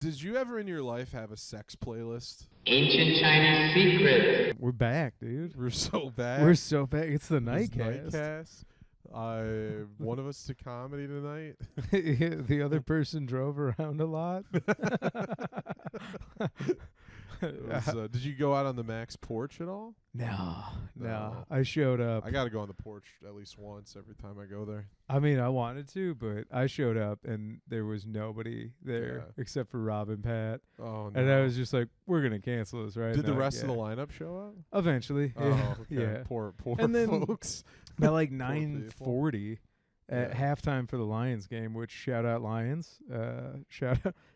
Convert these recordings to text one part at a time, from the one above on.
Did you ever in your life have a sex playlist? Ancient Chinese secret. We're back, dude. We're so bad. We're so back. It's the It's Nightcast. Nightcast. One of us to comedy tonight. The other person drove around a lot. Did you go out on the Max porch at all? No. I showed up. I got to go on the porch at least once every time I go there. I mean, I wanted to, but I showed up and there was nobody there except for Rob and Pat. Oh, no. And I was just like, we're going to cancel this right Did now. the rest of the lineup show up? Eventually. Oh, yeah. okay. Yeah. Poor And then folks. By like 9:40 at Yeah. halftime for the Lions game, which shout out Lions.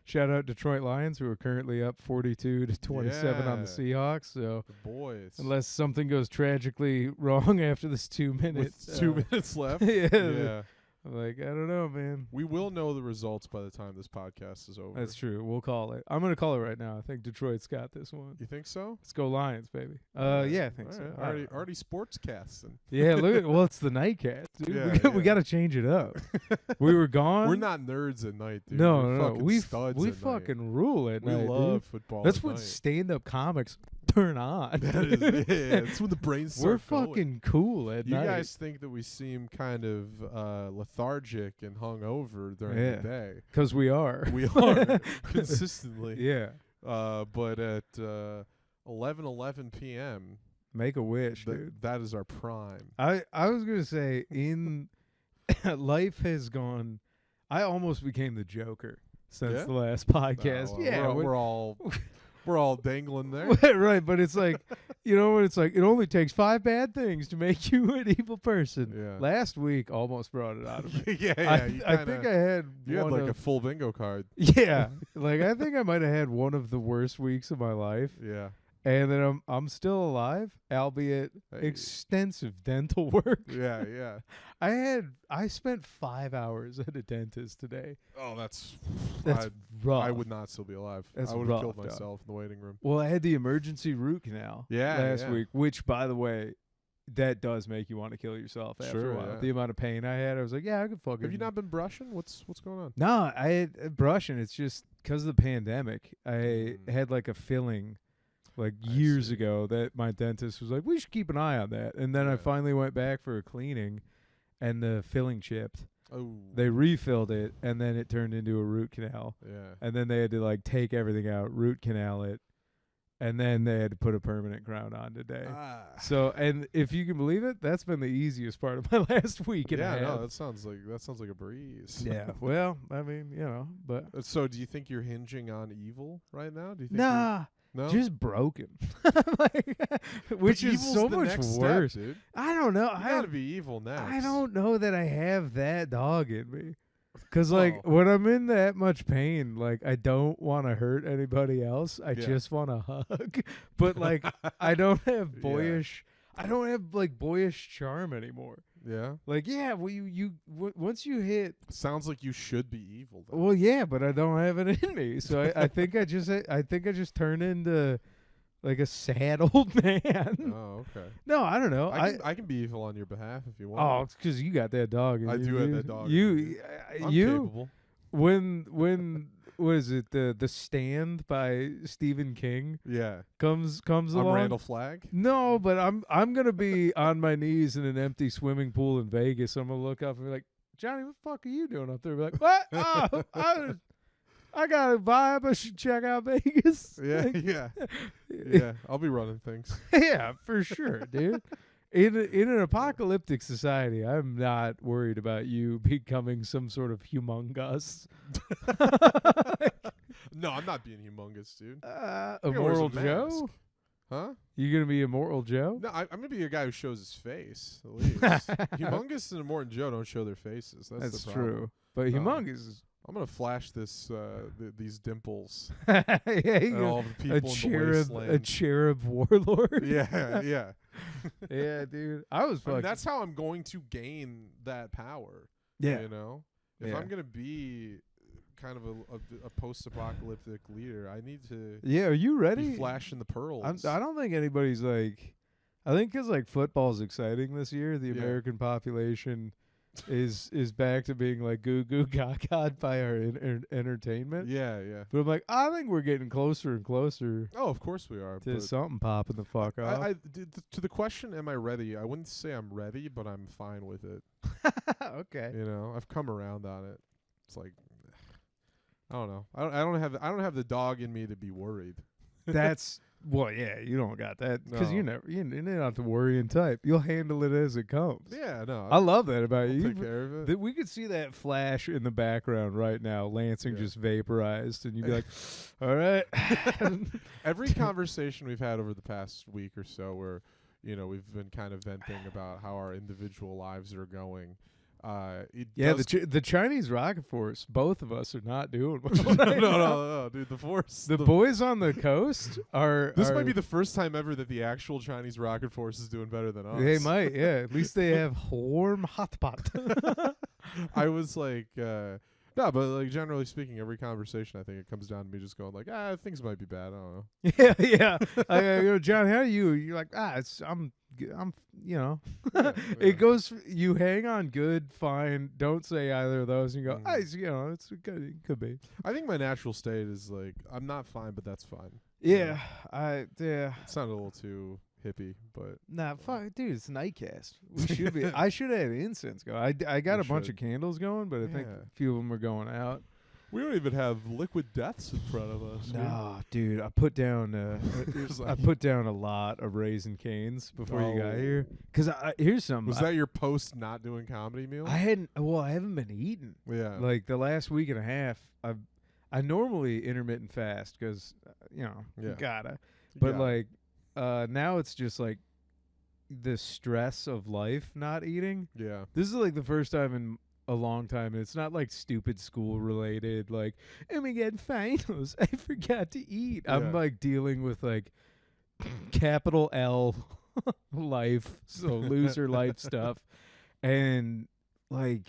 Shout out Detroit Lions, who are currently up 42-27 on the Seahawks. So The boys. unless something goes tragically wrong after this 2 minutes. With 2 minutes left. Yeah. I'm like, I don't know, man. We will know the results by the time this podcast is over. That's true. We'll call it. I'm going to call it right now. I think Detroit's got this one. You think so? Let's go Lions, baby. Yeah, I think so. Already sports casting. Yeah, look at it's the Nightcast, dude. Yeah, we got to change it up. We were gone. We're not nerds at night, dude. No, We're no, fucking we studs we at fucking night. rule at We night, love dude. football. That's at when night. stand-up comics turn on. That is, yeah, it's when the brains We're start going. fucking cool at You night. guys think that we seem kind of lethargic and hungover during Yeah. the day. 'Cause we are. We are consistently. Yeah. But at 11 p.m., Make a wish, dude. that is our prime. I was gonna say in life has gone. I almost became the Joker since Yeah? the last podcast. Oh, yeah, we're all dangling there. right, but it's like, when it's like, it only takes 5 bad things to make you an evil person. Yeah. Last week almost brought it out of me. yeah. I think I had You had one like of, a full bingo card. yeah, like I think I might have had one of the worst weeks of my life, Yeah. and then I'm still alive, albeit Hey. extensive dental work. Yeah. I spent 5 hours at a dentist today. Oh, that's That's rough. I would not still be alive. That's I would have rough, killed dog. myself in the waiting room. Well, I had the emergency root canal last Yeah. week, which, by the way, that does make you want to kill yourself after Sure, a while. yeah. The amount of pain I had, I was like, yeah, I could fucking. Have you not been brushing? What's going on? No, I had brushing. It's just because of the pandemic. I Mm. had like a filling like I years see. ago that my dentist was like, we should keep an eye on that. And then I Yeah. finally went back for a cleaning and the filling chipped. Oh. They refilled it and then it turned into a root canal. Yeah. And then they had to like take everything out, root canal it, and then they had to put a permanent crown on today. So, and if you can believe it, that's been the easiest part of my last week and a half. No, that sounds like a breeze. Yeah. Well, I mean, but So, do you think you're hinging on evil right now? Do you think nah, no? just broken. Like, which But is evil's so the much next worse. step, dude. I don't know. You gotta be evil next. I don't know that I have that dog in me. 'Cause like Oh. when I'm in that much pain, like I don't want to hurt anybody else. I Yeah. just want to hug. But like I don't have Yeah. boyish. I don't have like boyish charm anymore. Yeah. Like well once you hit. Sounds like you should be evil. Though. Well, yeah, but I don't have it in me. So I think I just turn into like a sad old man. Oh, okay. No, I don't know. I can be evil on your behalf if you Oh, want. it's 'cause you got that dog. In I you, do have dude. that dog in You, me, I'm you. capable. When what is it? The Stand by Stephen King Yeah. comes I'm along. Randall Flagg. No, but I'm gonna be on my knees in an empty swimming pool in Vegas. I'm gonna look up and be like, Johnny, what the fuck are you doing up there? Be like, what? Oh, I got a vibe. I should check out Vegas. Yeah, Like, yeah. I'll be running things. yeah, for sure, dude. In an apocalyptic society, I'm not worried about you becoming some sort of humongous, No, I'm not being humongous, dude. You're gonna wear Immoral some Joe. mask. Huh? You gonna be Immortal Joe? No, I'm gonna be a guy who shows his face. At least humongous and Immortal Joe don't show their faces. That's the problem. true. But No. humongous is I'm gonna flash these dimples yeah, at you all the people in the wasteland. a cherub warlord. Yeah. yeah, dude. I was I mean, fucking. that's how I'm going to gain that power. yeah. You know, if Yeah. I'm gonna be kind of a post-apocalyptic leader, I need to Yeah, are you ready? be flashing the pearls. I don't think anybody's like. I think 'cause like football's exciting this year. The Yeah. American population is back to being like goo goo gaga by our entertainment. Yeah, yeah. But I'm like, I think we're getting closer and closer Oh, of course we are. to but something popping the fuck off. to the question, am I ready? I wouldn't say I'm ready, but I'm fine with it. Okay. You know, I've come around on it. It's like, I don't know. I don't have the dog in me to be worried. That's well, yeah. You don't got that because No. you're not the worrying type. You'll handle it as it comes. Yeah, no. I love that about I'll you. take care of it. We could see that flash in the background right now. Lansing Yeah. just vaporized, and you'd be like, "All right." Every conversation we've had over the past week or so, where we've been kind of venting about how our individual lives are going. The Chinese rocket force. Both of us are not doing well. no, dude. The force. The boys on the coast are. This might be the first time ever that the actual Chinese rocket force is doing better than us. They might, yeah. At least they have warm hot pot. I was like, no, but like generally speaking, every conversation, I think it comes down to me just going like, things might be bad. I don't know. yeah. I go, John, how are you? You're like, I'm, Yeah. It goes. You hang on, good, fine. Don't say either of those, and you go, it's good. It could be. I think my natural state is like, I'm not fine, but that's fine. Yeah, It sounded a little too hippie, but Nah, fuck, dude, it's Nightcast. We should be. I should have incense go. I got We a bunch should. of candles going, but I think Yeah. a few of them are going out. we don't even have liquid deaths in front of us. No, dude, I put down. It's I like- put down a lot of Raisin Canes before you got Oh. here. Cause here's something. Was that your post not doing comedy meal? I hadn't. Well, I haven't been eating. Yeah. Like the last week and a half, I normally intermittent fast because you Yeah. gotta. You But got it. like, now it's just like the stress of life not eating. Yeah. This is like the first time in a long time, and it's not like stupid school related. Like, oh my god, finals! I forgot to eat. Yeah. I'm like dealing with like capital L life, so loser life stuff, and like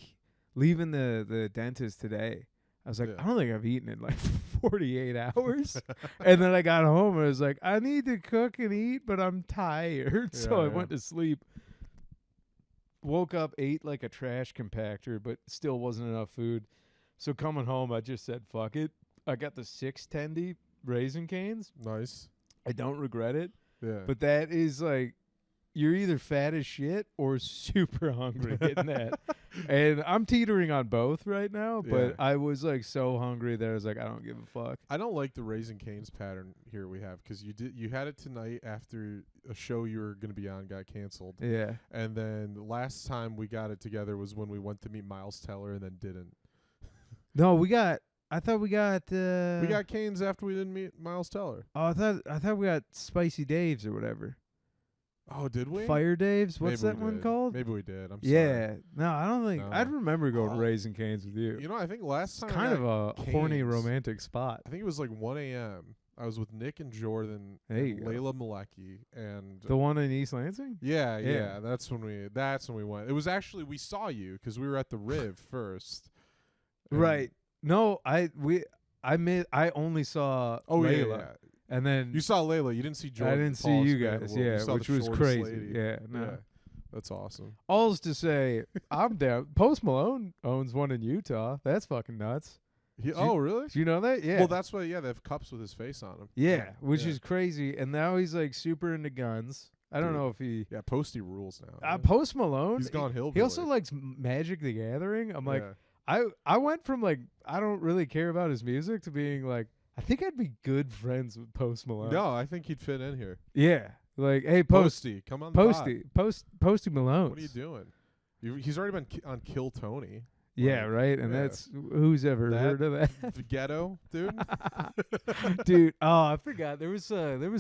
leaving the dentist today. I was like, Yeah. I don't think I've eaten in like 48 hours. And then I got home and I was like, I need to cook and eat, but I'm tired. So I Yeah, went to sleep. Woke up, ate like a trash compactor, but still wasn't enough food. So coming home, I just said, fuck it. I got the 610 Raisin Canes. Nice. I don't regret it. Yeah. But that is like, you're either fat as shit or super hungry getting that. And I'm teetering on both right now, but Yeah. I was like so hungry that I was like, I don't give a fuck. I don't like the Raisin Canes pattern here we have because you had it tonight after a show you were going to be on got canceled. Yeah. And then the last time we got it together was when we went to meet Miles Teller and then didn't. No, I thought we got We got Canes after we didn't meet Miles Teller. Oh, I thought we got Spicy Dave's or whatever. Oh, did we? Fire Dave's? What's Maybe that we one did. called? Maybe we did. I'm sorry. Yeah. No, I don't think No. I'd remember going to Oh. Raisin Canes with you. You know, I think last It's time I kind of got a horny Canes, romantic spot. I think it was like 1 a.m. I was with Nick and Jordan There and you go. Layla Malecki and The one in East Lansing? yeah, Yeah. that's when we went. It was actually we saw you because we were at the Riv first. And- Right. No, I only saw Oh Layla. yeah. And then You saw Layla. You didn't see Jordan. I the didn't see tallest you man in guys, the world. You yeah, saw which the was shortest crazy. lady. Yeah, no. Yeah. That's awesome. All's to say, I'm down. Post Malone owns one in Utah. That's fucking nuts. Oh really? Do you know that? Yeah. Well, that's why. Yeah, they have cups with his face on them. yeah, which Yeah. is crazy. And now he's like super into guns. I don't Dude. know if he. Yeah, Posty rules now. man. Post Malone. He's gone He hillbilly. also likes Magic the Gathering. I'm like, Yeah. I went from like I don't really care about his music to being like I think I'd be good friends with Post Malone. No, I think he'd fit in here. Yeah. Like, hey, Posty, come on. the pod. Posty Malone. What are you doing? He's already been on Kill Tony. Yeah, Like, right. And yeah. that's who's ever That- heard of that. The ghetto, dude. Dude, I forgot. There was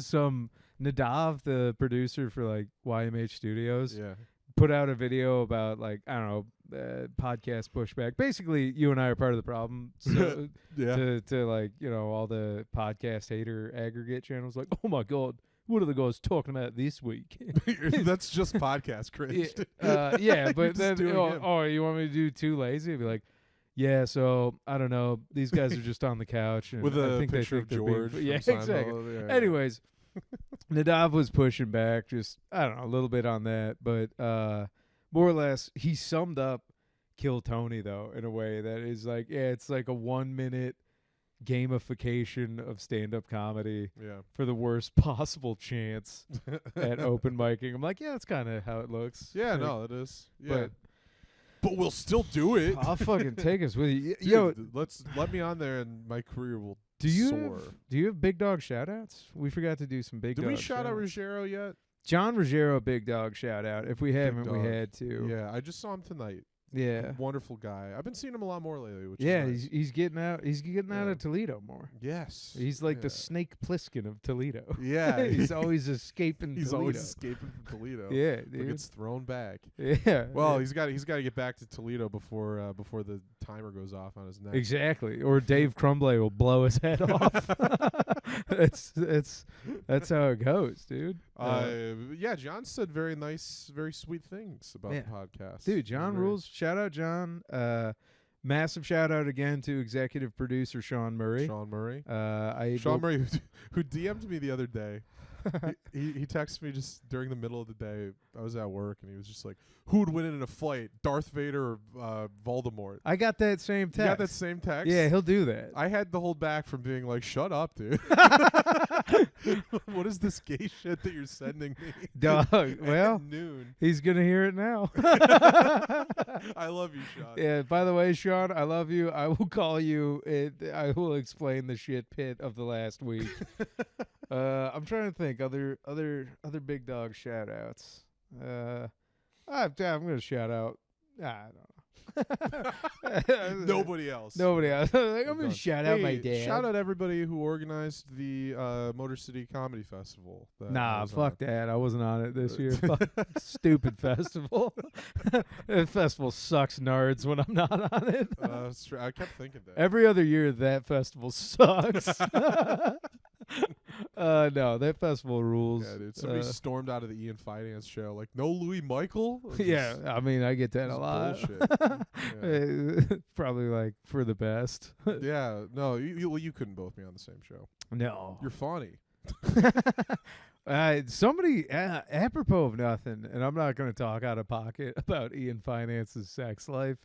some Nadav, the producer for like YMH Studios, Yeah. put out a video about like I don't know podcast pushback. Basically, you and I are part of the problem. So Yeah. to like all the podcast hater aggregate channels, like, oh my god, what are the guys talking about this week? That's just podcast cringe. dude. Yeah, but Just then doing him. you want me to do too lazy? I'd be like, yeah, so I don't know. These guys are just on the couch and With I a think they picture think of they're being George. fu- yeah, from exactly. Seinfeld. Yeah. Anyways, Nadav was pushing back, just I don't know, a little bit on that, but more or less he summed up Kill Tony though in a way that is like, yeah, it's like a 1 minute gamification of stand-up comedy Yeah. for the worst possible chance at open micing. I'm like, yeah, that's kind of how it looks. Yeah, Like, no, it is. Yeah. But But we'll still do it. I'll fucking take us with you. Dude, Yo, let me on there and my career will do you soar. do you have big dog shout outs? We forgot to do some big Did dog we shout out shout-outs. Ruggiero yet? John Ruggiero, big dog shout out. If we haven't, we dog. had to. Yeah, I just saw him tonight. Yeah. Wonderful guy. I've been seeing him a lot more lately, which Yeah, is nice. he's getting out. He's getting out Yeah. of Toledo more. Yes. He's like the Yeah. Snake Plissken of Toledo. Yeah. He's always escaping. He's Toledo. always escaping from Toledo. Yeah, But dude. gets thrown back. Yeah. Well, yeah. he's got to get back to Toledo before the timer goes off on his neck. Exactly. Or Dave Crumblay will blow his head off. That's how it goes, dude. Yeah, John said very nice, very sweet things about Yeah. the podcast. Dude, John Very- rules. Shout out John. Massive shout out again to executive producer Sean Murray. Sean Murray. Sean Murray, who DM'd me the other day. he texted me just during the middle of the day. I was at work, and he was just like, "Who would win in a fight, Darth Vader or Voldemort?" I got that same You text. got that same text? Yeah, he'll do that. I had to hold back from being like, "Shut up, dude." What is this gay shit that you're sending me? Dog. at Well, noon. he's gonna hear it now. I love you, Sean. Yeah. By the way, Sean, I love you. I will call you. I will explain the shit pit of the last week. I'm trying to think other big dog shout outs. I'm gonna shout out. I don't know. Nobody else. Nobody else. Like, I'm gonna Done. shout out my Hey, dad. Shout out everybody who organized the Motor City Comedy Festival. that I Nah, was fuck on. that. I wasn't on it this year. Fuck, stupid festival. That festival sucks nerds when I'm not on it. That's true. I kept thinking that. Every other year that festival sucks. No, that festival rules. Yeah, dude. Somebody stormed out of the Ian Fidance show like, "No Louis Michael." It was Yeah, just- I mean, I get that it a was lot. bullshit. Probably like for the best. Yeah, no, you couldn't both be on the same show. No. You're funny. Somebody, apropos of nothing, and I'm not going to talk out of pocket about Ian Finance's sex life.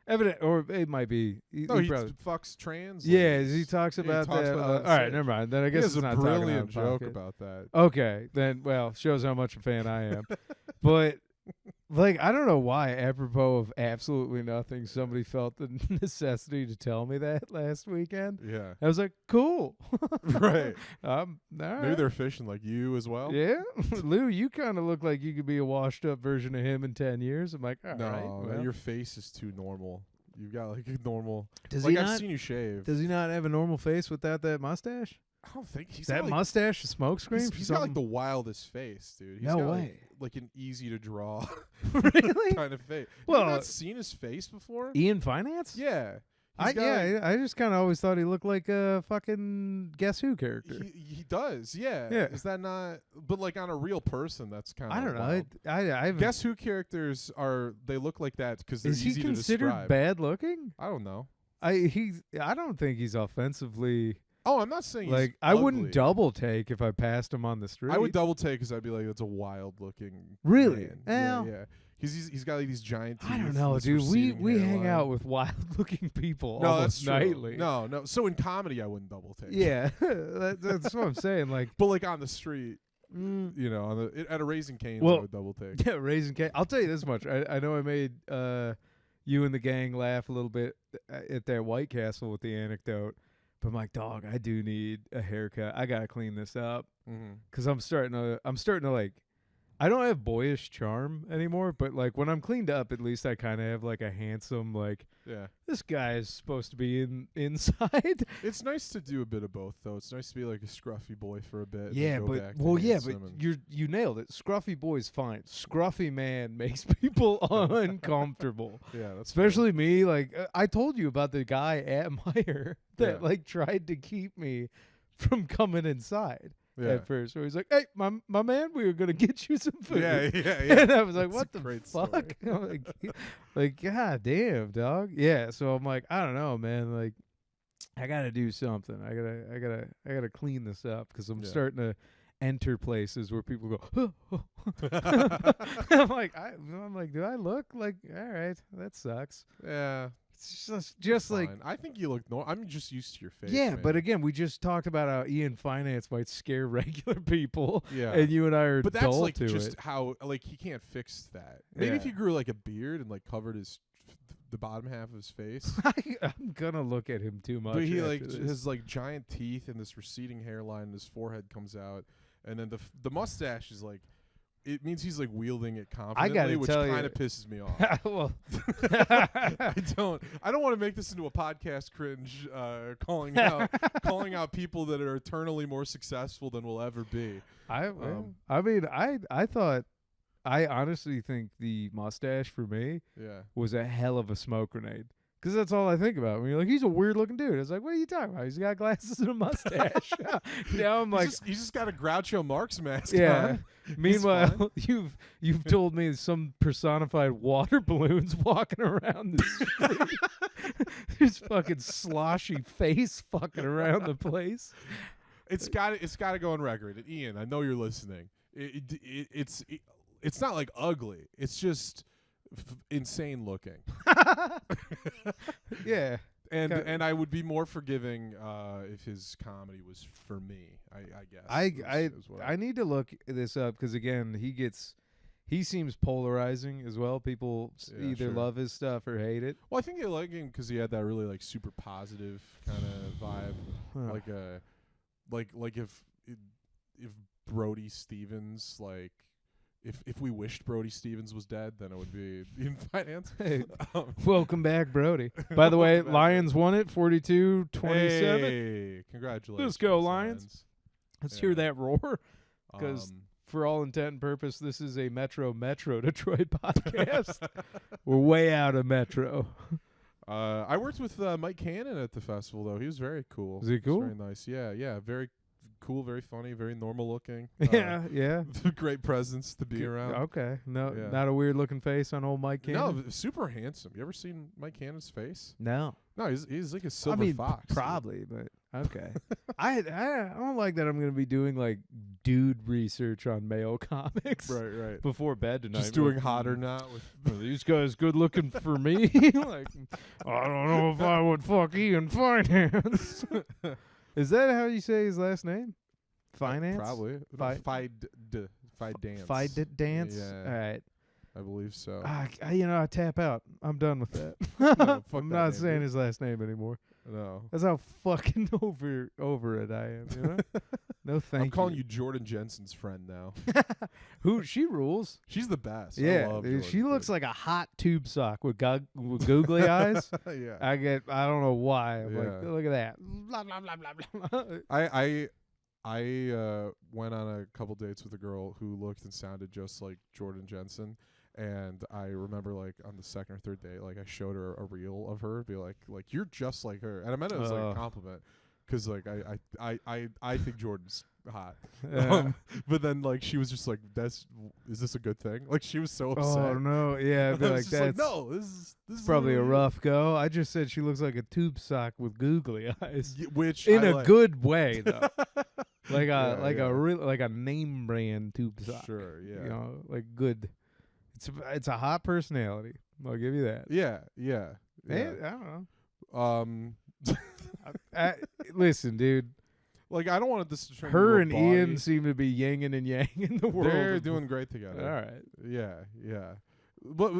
Evident, or it might be. No, he probably, fucks trans. yeah, ladies. he talks Yeah, about talks that. about that on All right, stage. never mind. Then I He guess has it's a not talking out brilliant of joke pocket. about that. Okay, then well, shows how much a fan I am. But like, I don't know why, apropos of absolutely nothing, somebody felt the necessity to tell me that last weekend. Yeah, I was like, cool. right. All right. Maybe they're fishing like you as well. Yeah, Lou, you kind of look like you could be a washed-up version of him in 10 years. I'm like, all No, right. Well. your face is too normal. You've got like a normal. Does Like he I've not? seen you shave. Does he not have a normal face without that mustache? I don't think he's Is that got, like, mustache a smokescreen? He's got like the wildest face, dude. He's No got, way. Like an easy to draw Really? kind of face. Well, Have you not seen his face before? Ian Finance? Yeah. He's got, I just kind of always thought he looked like a fucking Guess Who character. He does, yeah. Yeah. Is that not? But like on a real person, that's kind of. I don't know. wild. I haven't. Guess Who characters they look like that because they're Is he easy to considered describe. bad looking? I don't know. I don't think he's offensively. Oh, I'm not saying he's Like, I wouldn't ugly. double take if I passed him on the street. I would double take because I'd be like, that's a wild looking. Really? man. Well, yeah. He's got like these giant teeth. I don't know, this dude. We receding hang hairline. out with wild looking people No, almost that's true. nightly. No. So in comedy, I wouldn't double take. Yeah, that's what I'm saying. Like, But like on the street, mm, you know, at a Raising Cane's, Well, I would double take. yeah, raising K. I'll tell you this much. I know I made you and the gang laugh a little bit at that White Castle with the anecdote, but I'm like, dog, I do need a haircut. I gotta clean this up Mm-hmm. because I'm starting to like. I don't have boyish charm anymore, but like when I'm cleaned up, at least I kind of have like a handsome, like, Yeah. this guy is supposed to be inside. It's nice to do a bit of both, though. It's nice to be like a scruffy boy for a bit. and Yeah, then go but back to but handsome and- you nailed it. Scruffy boy's fine. Scruffy man makes people uncomfortable. yeah, that's Especially me. Like I told you about the guy at Meyer that Yeah. like tried to keep me from coming inside yeah. at first. So he's like, "Hey, my man, we were gonna get you some food." Yeah, yeah, And yeah. I was like, That's "What a the great fuck?" story. I'm like, God damn, dog. Yeah. So I'm like, I don't know, man. Like, I gotta do something. I gotta clean this up because I'm Yeah. starting to enter places where people go. I'm like, do I look like? All right, that sucks. Yeah. It's just like, I think you look normal. I'm just used to your face. yeah, man. but again, we just talked about how Ian Fidance might scare regular people. Yeah. And you and I are but that's dull like to just it. how like he can't fix that. Maybe if Yeah. he grew like a beard and like covered the bottom half of his face. I'm gonna look at him too much. But he after like this. his like giant teeth and this receding hairline and his forehead comes out, and then the mustache is like, it means he's like wielding it confidently, which kind of pisses me off. Well, I don't want to make this into a podcast cringe, calling out people that are eternally more successful than we'll ever be. I mean, I honestly think the mustache for me Yeah. was a hell of a smoke grenade. Because that's all I think about. When you're like, he's a weird looking dude. It's like, what are you talking about? He's got glasses and a mustache. Now I'm like, he's just got a Groucho Marx mask yeah. on. Meanwhile, you've told me some personified water balloons walking around the street. His fucking sloshy face fucking around the place. It's got to go on record. And Ian, I know you're listening. It's not like ugly. It's just insane looking. Yeah. And I would be more forgiving if his comedy was for me. I guess. I need to look this up because again he seems polarizing as well. People either love his stuff or hate it. Well, I think they like him because he had that really like super positive kind of vibe, like if Brody Stevens like. If we wished Brody Stevens was dead, then it would be Ian Fidance. Hey, welcome back, Brody. By the way, Lions won it 42-27. Hey, congratulations. Let's go, Lions. Let's hear that roar. Because for all intent and purpose, this is a Metro Detroit podcast. We're way out of Metro. I worked with Mike Cannon at the festival, though. He was very cool. Is he cool? Very nice. Yeah. Very cool, very funny, very normal looking. Yeah. Great presence to be around. Okay. No, not a weird looking face on old Mike Cannon. No, super handsome. You ever seen Mike Cannon's face? No. No, he's like a silver fox. Probably, but okay. I don't like that I'm going to be doing like dude research on male comics. Right. Before bed tonight. Just doing hot or not with are these guys good looking for me? Like, I don't know if I would fuck Ian Fidance. Is that how you say his last name? Finance? Probably. Fidance. Fidance? Yeah. All right. I believe so. I tap out. I'm done with that. No, I'm not saying his last name anymore. No. That's how fucking over it I am, you know? No thank you. I'm calling you Jordan Jensen's friend now. Who? She rules. She's the best. Yeah. I love Dude, she Jordan, looks like a hot tube sock with googly eyes. Yeah. I don't know why. I'm Yeah. like, look at that. Blah, blah, blah, blah, blah. I went on a couple dates with a girl who looked and sounded just like Jordan Jensen. And I remember, like, on the second or third date, like, I showed her a reel of her, be like, you're just like her. And I meant it as, like, a compliment. Because, like, I think Jordan's hot. But then, like, she was just like, is this a good thing? Like, she was so upset. Oh, no. Yeah, I'd be like, that's no, this is probably a rough go. I just said she looks like a tube sock with googly eyes. Which in I a like. good way, though. Like Yeah. like a name brand tube sock. Sure, yeah. You know, like good. It's a hot personality. I'll give you that. Yeah. I don't know. Listen, dude. Like, I don't want this to turn Her into and a body. Ian seem to be yinging and yanging the world. They're doing great together. All right. Yeah. But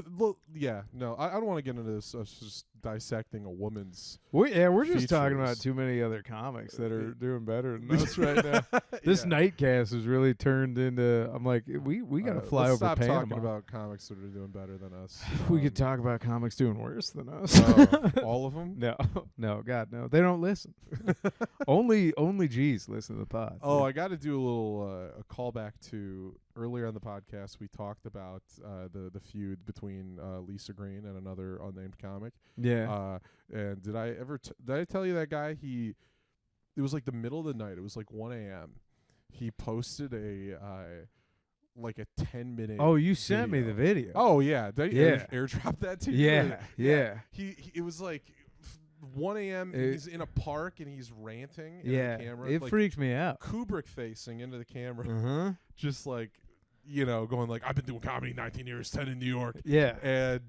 yeah, no, I don't want to get into this just dissecting a woman's. We're just talking about features. too many other comics that are doing better than us right now. This Yeah. Nightcast has really turned into. I'm like, we gotta fly let's over stop Panama. talking about comics that are doing better than us. We could talk about comics doing worse than us. All of them. No, God, no. They don't listen. only G's listen to the pod. Oh, I got to do a little a callback to earlier on the podcast. We talked about the feud between Lisa Green and another unnamed comic. Yeah. And did I tell you that guy? It was like the middle of the night. It was like 1 a.m. He posted like a 10-minute. Oh, you sent me the video. Oh yeah. Did I Yeah. airdrop that to you? Yeah. He it was like 1 a.m. he's in a park and he's ranting into the camera. It freaked me out. Kubrick facing into the camera. Just like, going like, I've been doing comedy 19 years, 10 in New York. Yeah. And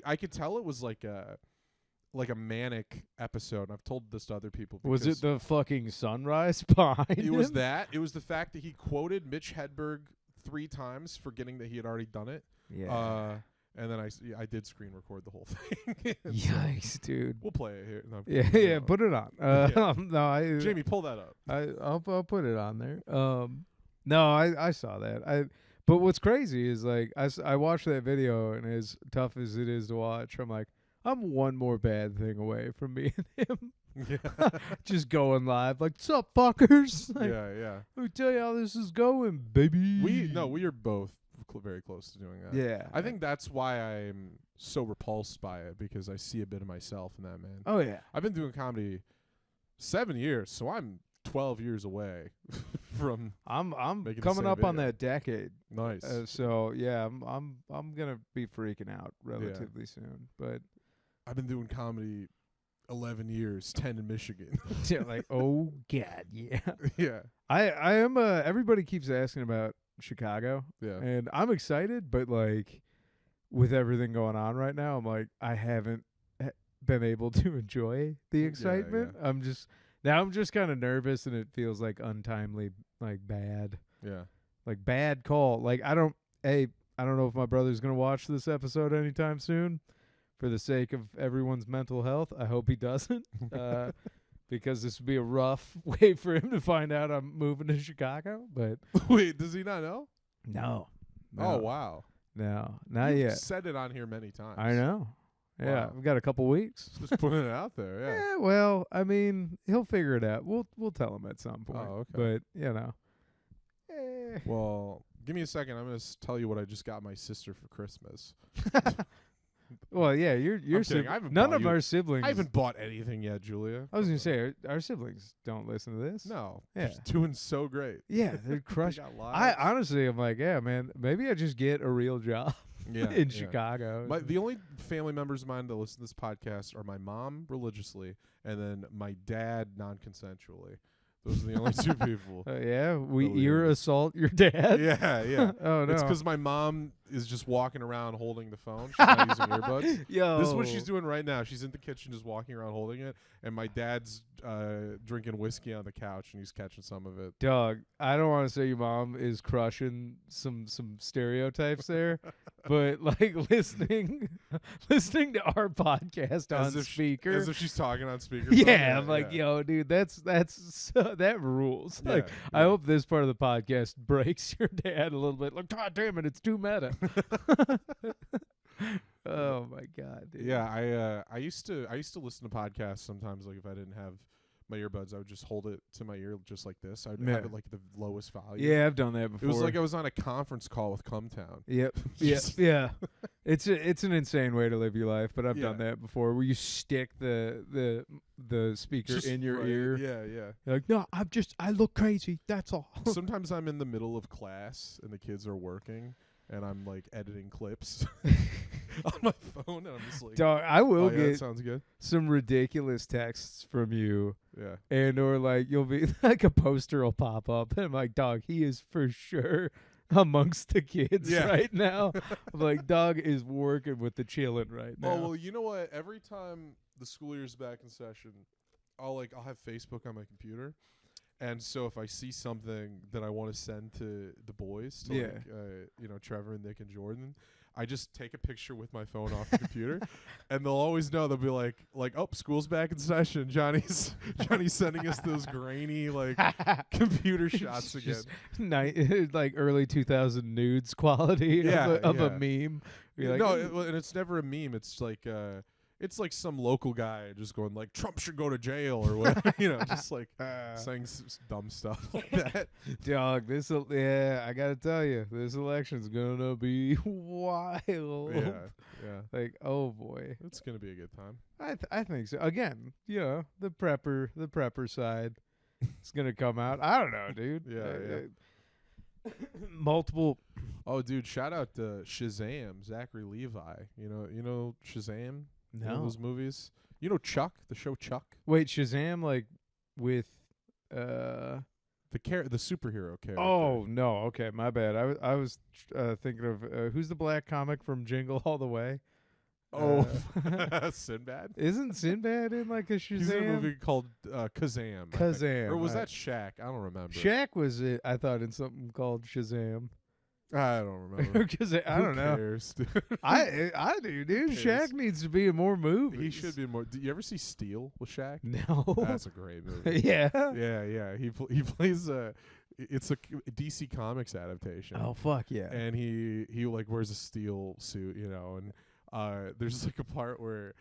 I could tell it was like a manic episode. And I've told this to other people. Was it the fucking sunrise behind it him? was that. It was the fact that he quoted Mitch Hedberg 3 times, forgetting that he had already done it. Yeah. And then I did screen record the whole thing. Yikes, dude. We'll play it here. No, Yeah, put it on. No, Jamie, pull that up. I'll put it on there. No, I saw that. But what's crazy is like I watched that video, and as tough as it is to watch, I'm like, I'm one more bad thing away from me and him. Yeah. Just going live like, "What's up, fuckers?" Like, yeah. Let me tell you how this is going, baby. We are both very close to doing that. Yeah. I think that's why I'm so repulsed by it, because I see a bit of myself in that man. Oh yeah. I've been doing comedy 7 years, so I'm 12 years away from. I'm making the coming same up on video. that decade. Nice. So yeah, I'm gonna be freaking out relatively soon. But I've been doing comedy 11 years, 10 in Michigan. yeah, like, oh god, yeah. Yeah. I am. Everybody keeps asking about Chicago. Yeah. And I'm excited, but like with everything going on right now, I'm like, I haven't been able to enjoy the excitement. Yeah. I'm just kind of nervous, and it feels like untimely, like bad. Yeah. Like bad call. Like I don't know if my brother's gonna watch this episode anytime soon. For the sake of everyone's mental health, I hope he doesn't. Because this would be a rough way for him to find out I'm moving to Chicago. But Wait, does he not know? no. Oh wow. No, not You've yet. said it on here many times. I know. Yeah, Wow. we've got a couple weeks. Just putting it out there. Yeah. Yeah, well, I mean, he'll figure it out. We'll tell him at some point. Oh, okay. But Well, give me a second. I'm going to tell you what I just got my sister for Christmas. well, yeah, your kidding. sibling. I haven't None bought of you- our siblings. I haven't bought anything yet, Julia. I was gonna say our siblings don't listen to this. No. Yeah. They're doing so great. Yeah, they're They crushing. got I lives. honestly am like, yeah, man, maybe I just get a real job Yeah, in yeah. Chicago. The only family members of mine that listen to this podcast are my mom religiously and then my dad non-consensually. Those are the only 2 people. Yeah, we Believe ear it. assault your dad. Yeah. Oh no. It's because my mom is just walking around holding the phone. She's not using earbuds. Yo, This is what she's doing right now. She's in the kitchen just walking around holding it, and my dad's drinking whiskey on the couch, and he's catching some of it. Dog, I don't want to say your mom is crushing some stereotypes there, but like listening to our podcast on speaker. As if she's talking on speaker. Yeah, I'm like, yo, dude, that's that rules. Yeah, Like, yeah. I hope this part of the podcast breaks your dad a little bit. Like, God damn it, it's too meta. Oh my god, dude. Yeah, I used to listen to podcasts sometimes. Like if I didn't have my earbuds, I would just hold it to my ear just like this. I'd have it like the lowest volume. Yeah, I've done that before. It was like I was on a conference call with Cumtown. Yep. Yeah. It's an insane way to live your life, but I've done Yeah. that before. Where you stick the speaker Just in your right, ear. Yeah. You're like, no, I look crazy. That's all. Sometimes I'm in the middle of class and the kids are working, and I'm like editing clips on my phone, and I'm just like, Dog, I will that get sounds good. some ridiculous texts from you, Yeah. and or like you'll be like a poster will pop up, and I'm like, dog, he is for sure amongst the kids Yeah. right now. I'm like, dog is working with the chillin' right now. Oh well, you know what? Every time the school year's back in session, I'll have Facebook on my computer, and so if I see something that I want to send to the boys, to Trevor and Nick and Jordan, I just take a picture with my phone off the computer, and they'll always know. They'll be like, oh, school's back in session. Johnny's sending us those grainy computer shots again. Just like early 2000 nudes quality of a meme. You're like, And it's never a meme. It's like some local guy just going like Trump should go to jail or whatever, just like saying dumb stuff like that. dog, I gotta tell you, this election's gonna be wild. Yeah. Like, oh boy, It's gonna be a good time. I think so. Again, the prepper side is gonna come out. I don't know, dude. Multiple. Oh, dude! Shout out to Shazam, Zachary Levi. You know Shazam. You know those movies? You know Chuck, the show Chuck? Wait, Shazam, like with the superhero character. Oh no, okay, my bad. I was thinking of who's the black comic from Jingle All the Way? Oh, Sinbad? Isn't Sinbad in like a Shazam? He's in a movie called Kazam. Kazam. Or was that Shaq? I don't remember. Shaq was it? I thought in something called Shazam. I don't remember. Because I don't know. Who cares, dude? I do, dude. Shaq needs to be in more movies. He should be in more. Did you ever see Steel with Shaq? No. That's a great movie. Yeah. Yeah. He plays it's a DC Comics adaptation. Oh fuck yeah. And he like wears a steel suit, you know, and there's like a part where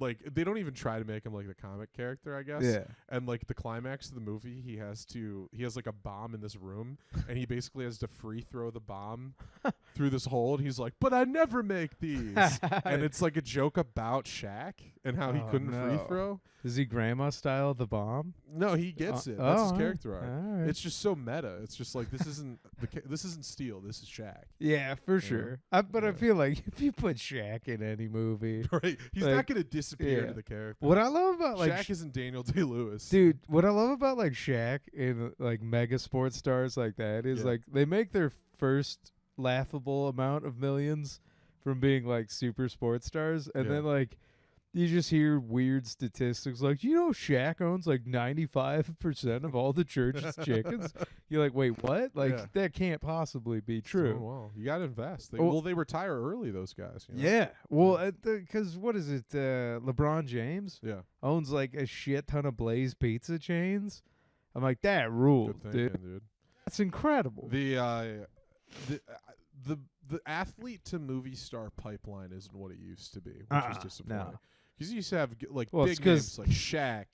like they don't even try to make him like the comic character, I guess. Yeah. And like the climax of the movie, he has like a bomb in this room, and he basically has to free throw the bomb through this hole. And he's like, "But I never make these." And it's like a joke about Shaq and how he couldn't free throw. Is he grandma style the bomb? No, he gets it. That's his character arc. Right. It's just so meta. It's just like this isn't Steel. This is Shaq. Yeah, for sure. But I feel like if you put Shaq in any movie, right, he's not gonna disappear into the character. What I love about like Shaq isn't Daniel Day-Lewis, dude. What I love about like Shaq in like mega sports stars like that is like they make their first laughable amount of millions from being like super sports stars, and then like you just hear weird statistics like, you know, Shaq owns like 95% of all the church's chickens. You're like, wait, what? Like that can't possibly be true. Well, you got to invest. They retire early, those guys. You know? Yeah. Well, because what is it? LeBron James owns like a shit ton of Blaze Pizza chains. I'm like, that ruled, dude. That's incredible. The athlete to movie star pipeline isn't what it used to be, which is disappointing. No. Because you used to have like big names like Shaq,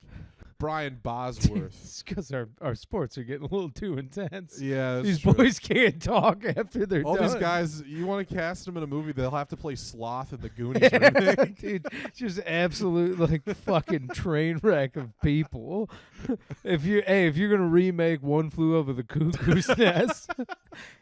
Brian Bosworth. It's because our sports are getting a little too intense. Yeah, that's these true. boys can't talk after they're all done. These guys, you want to cast them in a movie, they'll have to play Sloth in the Goonies remake. Dude, just absolute like fucking train wreck of people. If you're gonna remake One Flew Over the Cuckoo's Nest,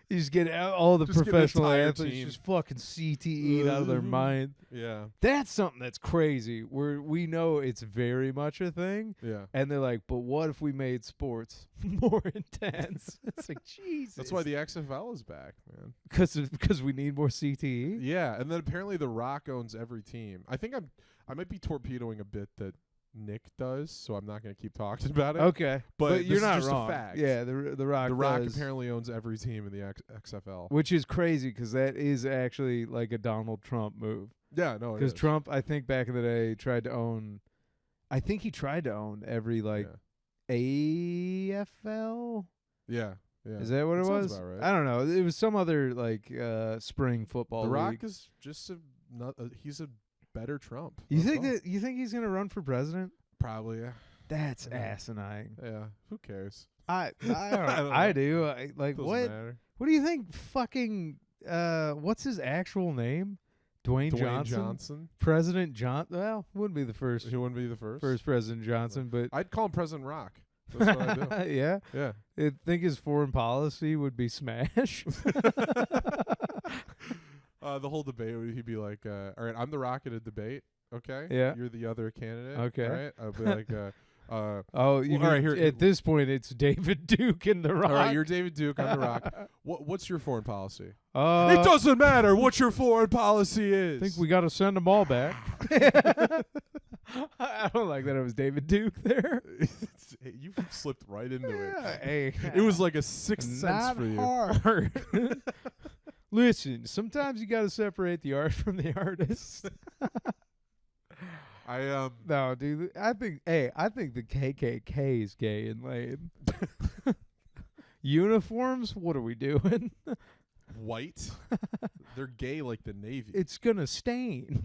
you just get all the professional athletes just fucking CTE'd out of their mind. Yeah, that's something that's crazy. Where we know it's very much a thing. Yeah, and they're like, but what if we made sports more intense? It's like Jesus. That's why the XFL is back, man. Because we need more CTE. Yeah, and then apparently The Rock owns every team. I think I might be torpedoing a bit that Nick does, so I'm not going to keep talking about it. Okay, but you're not just wrong. A fact. Yeah, the Rock. The Rock does. apparently owns every team in the XFL, which is crazy because that is actually like a Donald Trump move. Yeah, no, because Trump, I think back in the day, tried to own. I think he tried to own every like AFL. Yeah. Is that what it was? About right. I don't know. It was some other like spring football. The Rock league. is just he's a better Trump. You think he's gonna run for president? Probably, yeah. That's asinine. Yeah. Who cares? I don't know. I do. Like Doesn't what? matter. What do you think? Fucking what's his actual name? Dwayne Johnson? President John. Well, wouldn't be the first. He wouldn't be the first. First President Johnson, but I'd call him President Rock. That's what I do. Yeah. Yeah. I think his foreign policy would be smash. The whole debate he'd be like, all right, I'm the Rock at a debate. Okay. Yeah. You're the other candidate. Okay. All right. I'll be like, all right, here. At this point, it's David Duke and the Rock. All right, you're David Duke. I'm the Rock. What's your foreign policy? It doesn't matter what your foreign policy is. I think we got to send them all back. I don't like that it was David Duke there. You slipped right into it. Hey, it was like a sixth sense for you. Hard. Listen, sometimes you got to separate the art from the artist. No, dude. I think the KKK is gay and lame. Uniforms? What are we doing? White? They're gay like the Navy. It's gonna stain.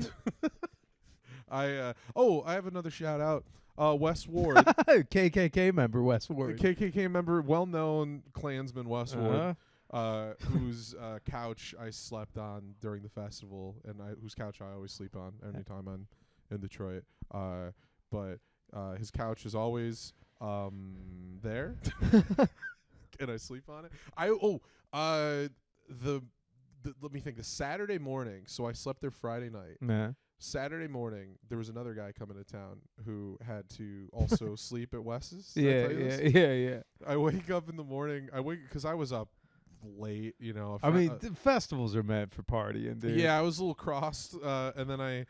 I have another shout out. Wes Ward, KKK member Wes Ward. KKK member, well-known Klansman Wes Ward, whose couch I slept on during the festival, and whose couch I always sleep on anytime I'm in Detroit. But his couch is always there, and I sleep on it. Let me think. The Saturday morning, so I slept there Friday night. Nah. Saturday morning, there was another guy coming to town who had to also sleep at Wes's. Yeah. I wake up in the morning. Because I was up late, you know. I mean, festivals are meant for partying, dude. Yeah, I was a little crossed, and then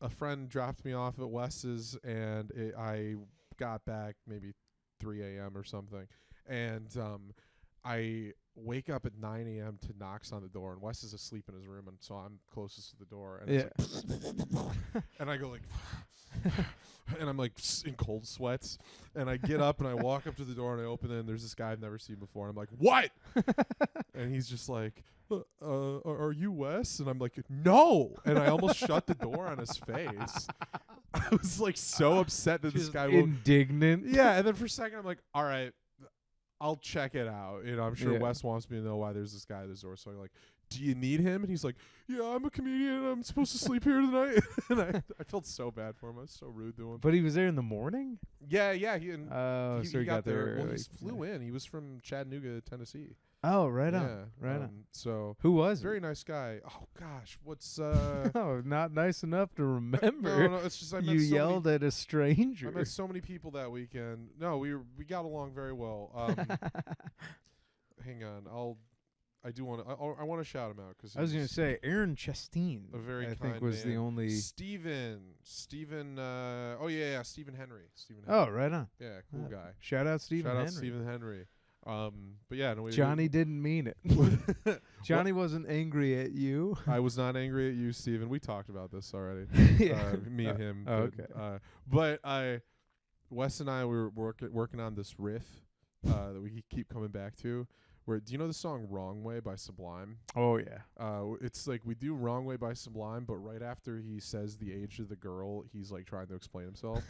a friend dropped me off at Wes's, and I got back maybe 3 a.m. or something, and I wake up at 9 a.m. to knocks on the door, and Wes is asleep in his room, and so I'm closest to the door, and it's like, and I go like, and I'm like in cold sweats, and I get up and I walk up to the door and I open it, and there's this guy I've never seen before, and I'm like, what? And he's just like, are you Wes? And I'm like, no, and I almost shut the door on his face. I was like so upset that this guy indignant. Yeah, and then for a second I'm like, all right, I'll check it out. You know, I'm sure Wes wants me to know why there's this guy at his door. So I'm like, do you need him? And he's like, yeah, I'm a comedian. I'm supposed to sleep here tonight. And I felt so bad for him. I was so rude to him. But he was there in the morning? Yeah. He got there early. Well, he flew in. He was from Chattanooga, Tennessee. Oh, right on. So who was very nice guy. Oh gosh, what's oh, not nice enough to remember. No, it's just I met you yelled at a stranger. I met so many people that weekend. No, we got along very well. Hang on, I want to shout him out because I was going to say Aaron Chasteen. A very I kind think was man. the only Stephen. Stephen Henry. Oh, right on. Yeah, cool guy. Shout out Stephen Henry. Shout out Stephen Henry. But yeah, no, Johnny didn't mean it. Johnny wasn't angry at you. I was not angry at you, Stephen. We talked about this already. Me and him. Okay. But Wes and I were working on this riff that we keep coming back to. Do you know the song "Wrong Way" by Sublime? Oh yeah. It's like we do "Wrong Way" by Sublime, but right after he says the age of the girl, he's like trying to explain himself.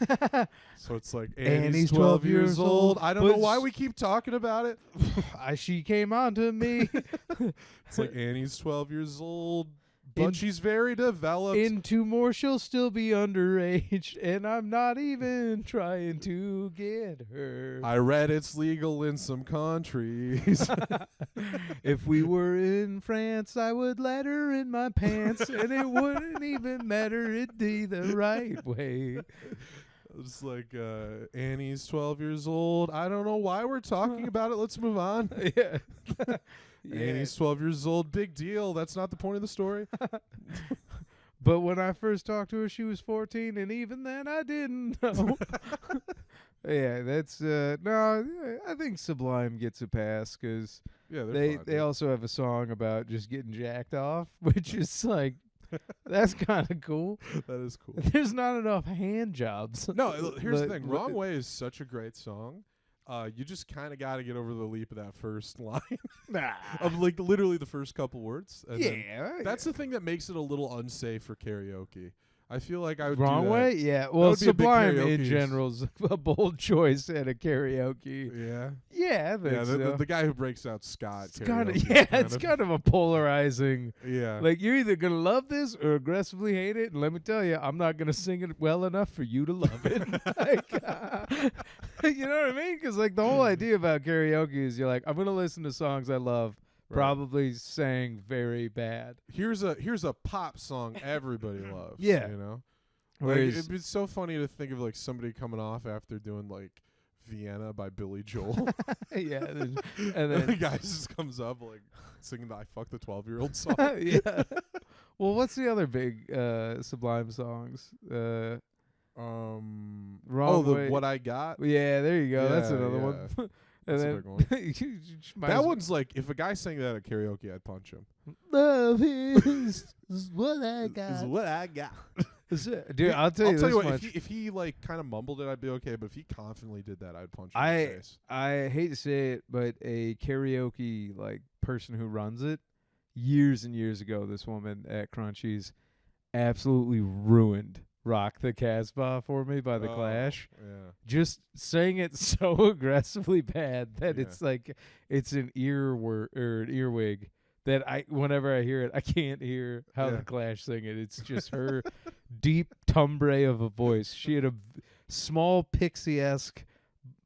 So it's like Annie's 12 years old. I don't know why we keep talking about it. She came on to me. It's like Annie's 12 years old, but she's very developed. In 2 more, she'll still be underage, and I'm not even trying to get her. I read it's legal in some countries. If we were in France, I would let her in my pants, and it wouldn't even matter. It'd be the right way. It's like Annie's 12 years old. I don't know why we're talking about it. Let's move on. Yeah. Annie's 12 years old. Big deal. That's not the point of the story. But when I first talked to her, she was 14, and even then I didn't know. Yeah, that's no. I think Sublime gets a pass because they also have a song about just getting jacked off, which is like that's kind of cool. That is cool. There's not enough hand jobs. No, here's the thing. Wrong Way is such a great song. You just kind of got to get over the leap of that first line of like literally the first couple words. And that's the thing that makes it a little unsafe for karaoke. I feel like I would Wrong do that. Way? Yeah. Well, Sublime in karaoke general is a bold choice at a karaoke. Yeah. Yeah, I think so. The guy who breaks out Scott. It's kind of a polarizing. Yeah. Like you're either gonna love this or aggressively hate it, and let me tell you, I'm not gonna sing it well enough for you to love it. Like, you know what I mean? Because like the whole idea about karaoke is you're like, I'm gonna listen to songs I love. Right. Probably sang very bad. Here's a pop song everybody loves. Yeah, you know. Whereas it'd be so funny to think of like somebody coming off after doing like Vienna by Billy Joel. Yeah, and then the guy just comes up like singing the "I Fuck the 12-Year-Old" song. Yeah. Well, what's the other big Sublime songs? Wrong Way. What I Got. Yeah, there you go. Yeah, that's another one. That's a big one. That one's like, if a guy sang that at karaoke, I'd punch him. Love is what I got. Is what I got. Dude, I'll tell you what, much. if he like kind of mumbled it, I'd be okay. But if he confidently did that, I'd punch him in the face. I hate to say it, but a karaoke like person who runs it, years and years ago, this woman at Crunchies absolutely ruined Rock the Casbah for me by The Clash. Yeah. Just saying it so aggressively bad that it's like it's an earwig that whenever I hear it, I can't hear how The Clash sing it. It's just her deep timbre of a voice. She had a small pixie-esque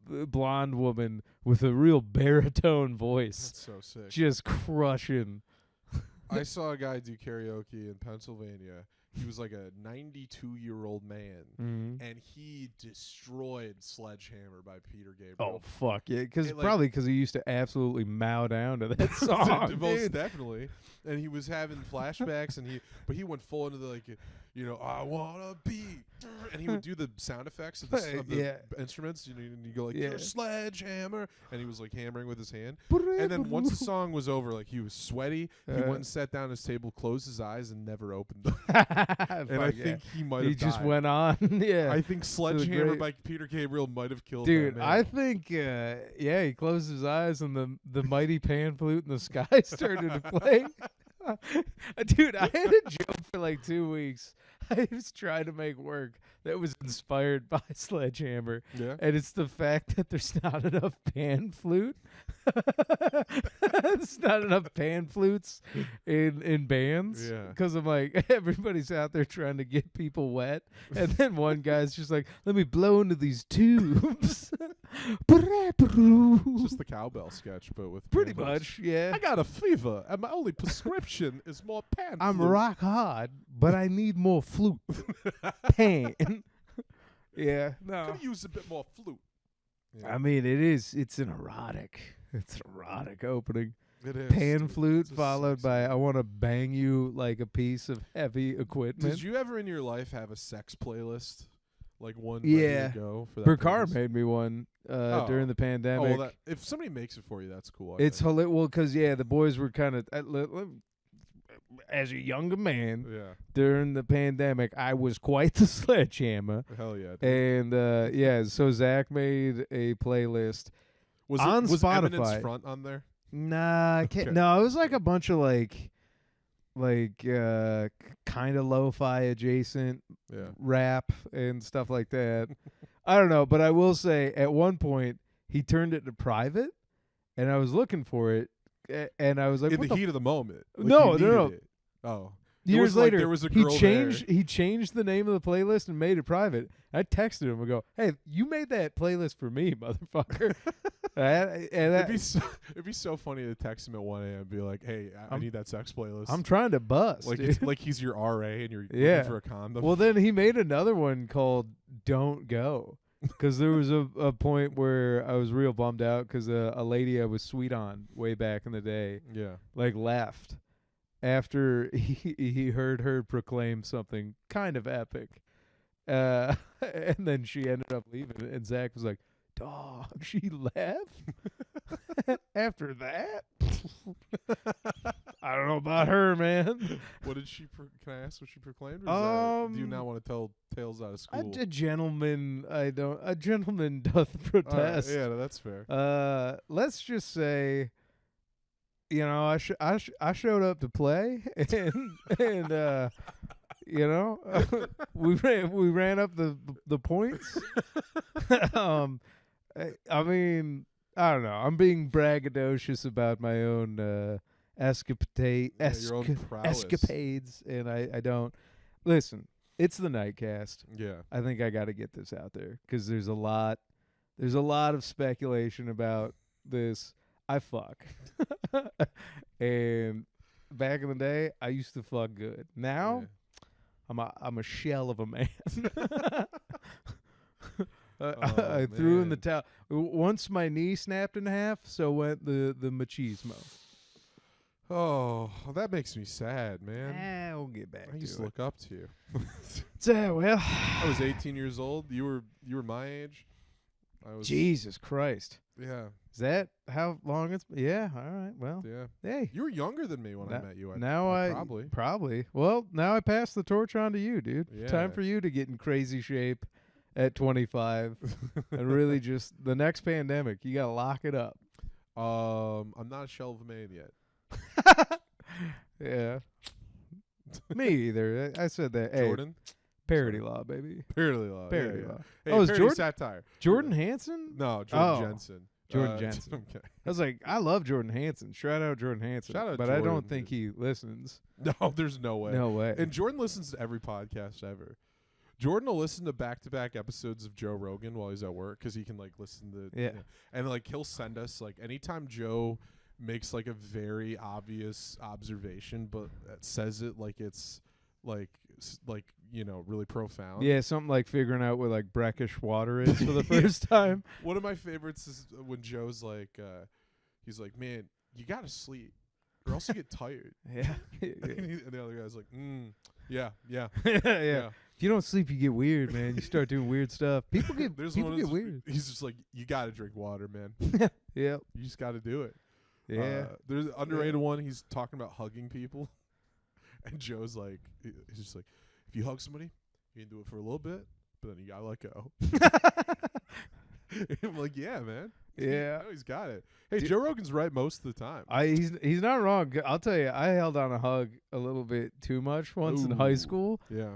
blonde woman with a real baritone voice. That's so sick. Just crushing. I saw a guy do karaoke in Pennsylvania. He was like a 92-year-old man, and he destroyed Sledgehammer by Peter Gabriel. Oh fuck yeah! Because Like, probably because he used to absolutely mow down to that song. most Dude. definitely. And he was having flashbacks, but he went full into the I wanna be, and he would do the sound effects of the instruments. And you go like your sledgehammer, and he was like hammering with his hand. And then once the song was over, like he was sweaty. He went and sat down at his table, closed his eyes, and never opened them. And I think he might have He just died. went on. Yeah. I think Sledgehammer by Peter Gabriel might have killed Dude, that man. I think, he closed his eyes and the mighty pan flute in the sky started to play. Dude, I had a joke for like 2 weeks. I was trying to make work that was inspired by Sledgehammer. Yeah. And it's the fact that there's not enough pan flute. There's not enough pan flutes in bands. Yeah. Because I'm like, everybody's out there trying to get people wet. And then one guy's just like, let me blow into these tubes. Just the cowbell sketch, but with Pretty pan much, yeah. I got a fever, and my only prescription is more pan. I'm flute. rock hard, but I need more flute. Pan. Yeah, no. Could use a bit more flute. Yeah. I mean, it's an erotic. It's an erotic opening. It is. Pan dude. flute It's a followed sexy- by I want to bang you like a piece of heavy equipment. Did you ever in your life have a sex playlist? Like one Yeah. ready to go for that Burkar playlist? made me one during the Oh, pandemic. well, if somebody makes it for you, that's cool. It's well, because the boys were kind of as a younger man yeah. during the pandemic. I was quite the sledgehammer, Hell yeah. Dude. and so Zach made a playlist. Was on was Spotify. Eminence Front on there? Nah, I can't. Okay. No, it was like a bunch of kind of lo-fi adjacent Yeah. rap and stuff like that. I don't know, but I will say at one point he turned it to private, and I was looking for it, and I was like, In what the heat of the moment. Like No, you no. needed it. Oh. Years was like later, there was a he girl changed the name of the playlist and made it private. I texted him and go, "Hey, you made that playlist for me, motherfucker." It'd be so funny to text him at 1 a.m. and be like, "Hey, I need that sex playlist." I'm trying to bust. like dude. it's like he's your RA and you're Yeah. looking for a condom. Well, then he made another one called "Don't Go," because there was a point where I was real bummed out because a lady I was sweet on way back in the day, yeah. left after he heard her proclaim something kind of epic, and then she ended up leaving, and Zach was like, "Dog, she left after that." I don't know about her, man. What did she? Can I ask what she proclaimed? Or do you not want to tell tales out of school? A gentleman. A gentleman doth All right, protest. yeah, that's fair. Let's just say, I showed up to play, and we ran up the points. I mean, I don't know. I'm being braggadocious about my own your own prowess. escapades, and I don't listen. It's the Nightcast. Yeah. I think I got to get this out there because there's a lot of speculation about this. I fuck, and back in the day, I used to fuck good. Now, I'm a shell of a man. I threw in the towel. Once my knee snapped in half, so went the machismo. Oh, that makes me sad, man. We'll get back I used to to it. look up to you. Well, I was 18 years old. You were my age. I was. Jesus Christ. Yeah. Is that how long it's been? Yeah, all right. Well, Yeah. hey. You were younger than me when I met you. Probably. Well, now I pass the torch on to you, dude. Yeah. Time for you to get in crazy shape at 25 and really just the next pandemic, you got to lock it up. I'm not a shell of a man yet. Yeah. Me either. I said that. Jordan? Hey, parody law, baby. Parody law. Parody yeah, law. Hey, Oh, is parody Jordan- satire. Jordan Hansen? No, Jordan Oh. Jensen. Jordan Jensen. Okay. I was like, I love Jordan Hansen. Shout out Jordan Hansen. Shout out but I Jordan, don't think he listens. No, there's no way. No way. And Jordan listens to every podcast ever. Jordan will listen to back-to-back episodes of Joe Rogan while he's at work because he can listen to and he'll send us anytime Joe makes a very obvious observation but says it like it's like really profound. Yeah, something like figuring out what like brackish water is for the first time. One of my favorites is when Joe's like, he's like, man, you gotta sleep, or else you get tired. Yeah. And the other guy's like, yeah. yeah. If you don't sleep, you get weird, man. You start doing weird stuff. People get weird. He's just like, you gotta drink water, man. Yeah. You just gotta do it. Yeah. There's an underrated one. He's talking about hugging people, and Joe's like, he's just like, if you hug somebody, you can do it for a little bit, but then you gotta let go. I'm like, yeah, man. Yeah. He's got it. Hey, Joe Rogan's right most of the time. He's not wrong. I'll tell you, I held on a hug a little bit too much once in high school. Yeah.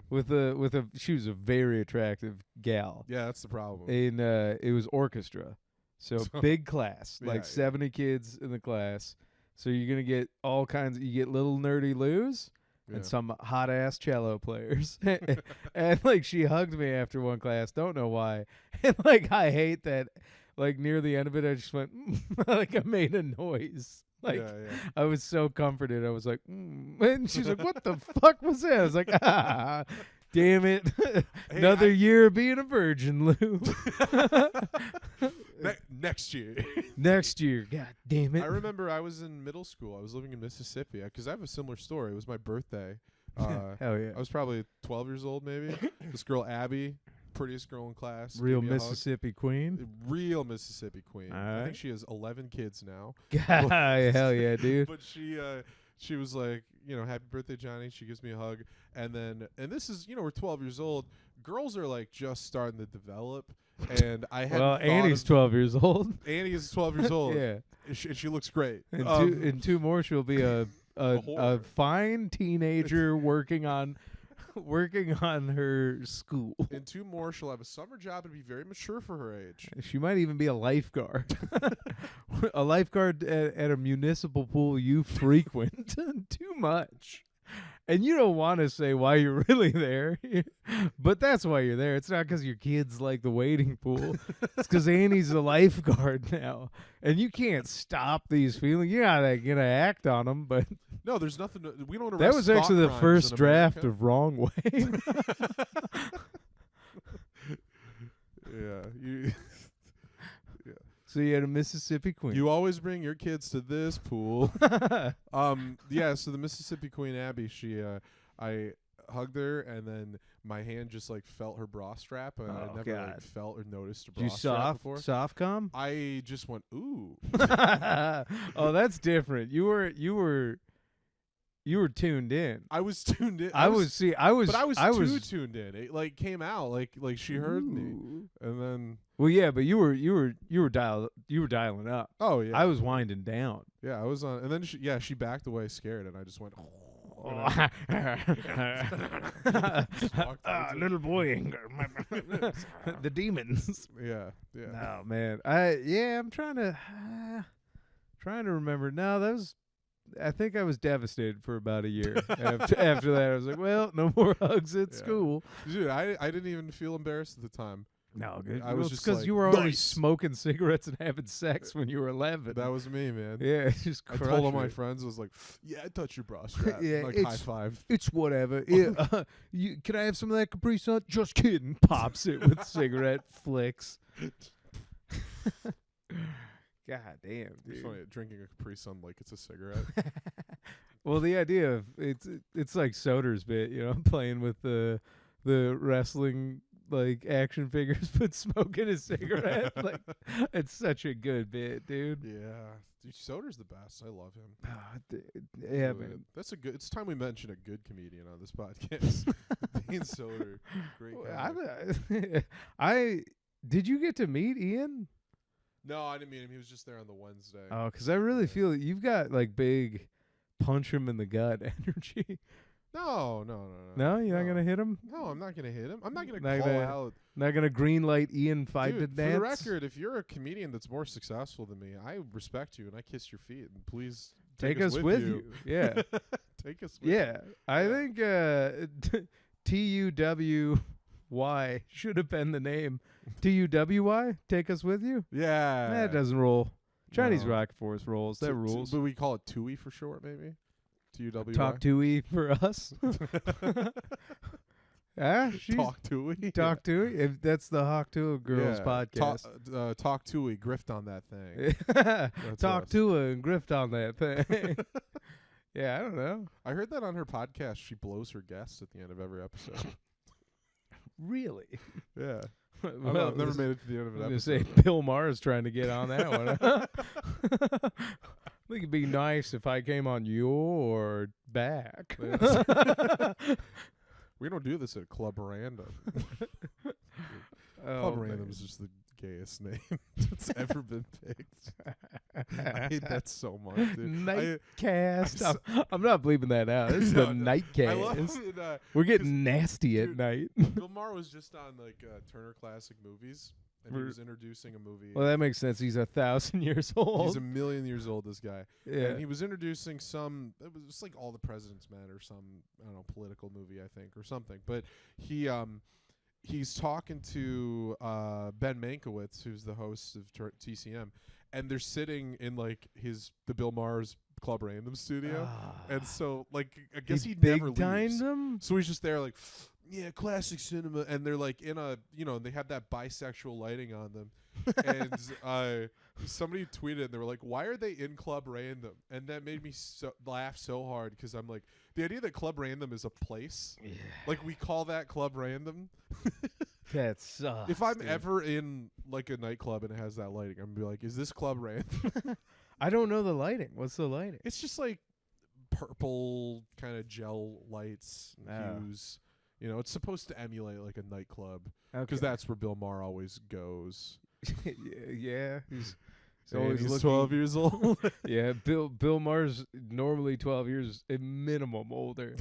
She was a very attractive gal. Yeah, that's the problem. And it was orchestra. So big class, like 70 kids in the class. So you're going to get all kinds you get little nerdy Loos and some hot ass cello players. And like she hugged me after one class, don't know why. And like I hate that like near the end of it I just went like I made a noise. Like I was so comforted. I was like and she's like, what the fuck was that? I was like, damn it. Another year of being a virgin, Lou. Next year. Next year. God damn it. I remember I was in middle school. I was living in Mississippi because I have a similar story. It was my birthday. Hell yeah. I was probably 12 years old maybe. This girl, Abby, prettiest girl in class. Real Mississippi queen. Real Mississippi queen. All I right. think she has 11 kids now. Hell yeah, dude. But she was like, happy birthday, Johnny. She gives me a hug. And this is, we're 12 years old. Girls are like just starting to develop. And I had Annie's 12 years old. Annie is 12 years old. Yeah. And she looks great. In two more, she'll be a fine teenager working on her school. In 2 more, she'll have a summer job and be very mature for her age. She might even be a lifeguard. A lifeguard at a municipal pool you frequent too much. And you don't want to say why you're really there, but that's why you're there. It's not because your kids like the wading pool. It's because Annie's a lifeguard now, and you can't stop these feelings. You're not gonna act on them, but no, there's nothing. We don't. That was actually the first draft of Wrong Way. Yeah. So you had a Mississippi queen. You always bring your kids to this pool. Yeah, so the Mississippi Queen Abby, I hugged her and then my hand just like felt her bra strap and I never like felt or noticed a bra strap before. Soft cum? I just went, ooh. Oh, that's different. You were tuned in. I was tuned in. I was too tuned in. It like came out like she heard me, and then. Well, yeah, but you were dialing up. Oh yeah. I was winding down. Yeah, I was on, and then she backed away scared, and I just went. Little boy anger. The demons. Yeah. Oh man, I'm trying to remember. No, I think I was devastated for about a year. After that, I was like, well, no more hugs at school. Dude, I didn't even feel embarrassed at the time. No, good. I was just because like, you were already smoking cigarettes and having sex when you were 11. That was me, man. Yeah, just I told all my friends, I was like, yeah, I touched your bra strap. Yeah, like high five. It's whatever. Yeah, can I have some of that Capri Sun? Just kidding. Pops it with cigarette flicks. God damn, dude. It's funny drinking a Capri Sun like it's a cigarette. Well, the idea of it's like Soder's bit, playing with the wrestling like action figures but smoking a cigarette. Like it's such a good bit, dude. Yeah. Dude, Soder's the best. I love him. Yeah, man. That's it's time we mention a good comedian on this podcast. Ian Soder. Great guy. Did you get to meet Ian? No, I didn't meet him. He was just there on the Wednesday. Oh, because I really feel that you've got like big punch him in the gut energy. No. No, you're not gonna hit him. No, I'm not gonna hit him. I'm not gonna call out. Not gonna green light Ian Fidance. For the record, if you're a comedian that's more successful than me, I respect you and I kiss your feet. And please take us with you. Yeah, take us with you. Yeah, I think TUWY should have been the name. TUWY, take us with you. Yeah, that doesn't roll. Chinese Rock Force rolls. That rules. But we call it TUI for short, maybe. T-U-W-Y. Talk to for us. Talk to Talk to If that's the Hawk to Girls podcast. Talk to grift on that thing. Talk us. to and grift on that thing. Yeah, I don't know. I heard that on her podcast. She blows her guests at the end of every episode. Really? Yeah. Well, I've never made it to the end of an I'm episode. say Bill Maher is trying to get on that one. I think it'd be nice if I came on your back. We don't do this at Club Random. Club Random is just the gayest name that's ever been picked. I hate that so much, dude. Nightcast. I'm not bleeping that out. It's the Nightcast. I love it, we're getting nasty at dude, night. Bill Maher was just on Turner Classic Movies, and he was introducing a movie. Well, that makes sense. He's 1,000 years old. He's 1,000,000 years old, this guy. Yeah. And he was introducing it was just like All the President's Men or some, I don't know, political movie, I think, or something. But he's talking to Ben Mankiewicz, who's the host of TCM, and they're sitting in the Bill Maher's Club Random studio. And so I guess he never leaves. Him? So he's just there yeah, classic cinema, and they're in a, they have that bisexual lighting on them. And somebody tweeted, and they were like, why are they in Club Random? And that made me laugh so hard, because I'm like, the idea that Club Random is a place, we call that Club Random. That sucks. If I'm ever in a nightclub and it has that lighting, I'm gonna be like, is this Club Random? I don't know the lighting. What's the lighting? It's just purple kind of gel lights and hues. It's supposed to emulate a nightclub, because that's where Bill Maher always goes. Yeah, he's he's 12 years old. Yeah, Bill Maher's normally 12 years at minimum older.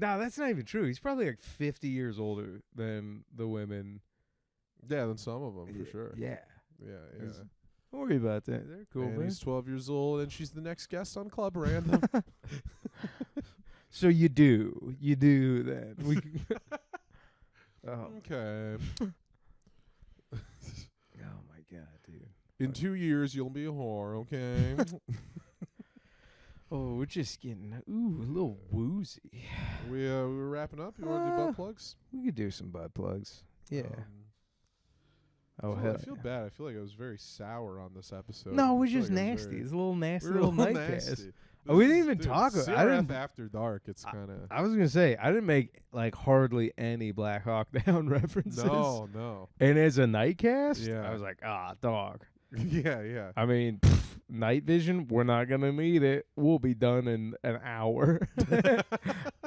No, that's not even true. He's probably 50 years older than the women. Yeah, than some of them, for sure. Yeah. Yeah. Don't worry about that. They're cool, man. He's 12 years old, and she's the next guest on Club Random. So you do then. Okay. Oh my god, dude. In 2 years, you'll be a whore, okay? Oh, we're just getting a little woozy. We were wrapping up. You want to do butt plugs? We could do some butt plugs. Yeah. I feel bad. I feel like I was very sour on this episode. No, we're just nasty. It's a little nasty little nightcast. Nasty. We didn't even talk about CRF I didn't, After Dark. It's kind of. I was gonna say I didn't make hardly any Black Hawk Down references. No. And as a nightcast, Yeah. I was like, dog. Yeah. I mean, night vision, we're not gonna need it. We'll be done in an hour.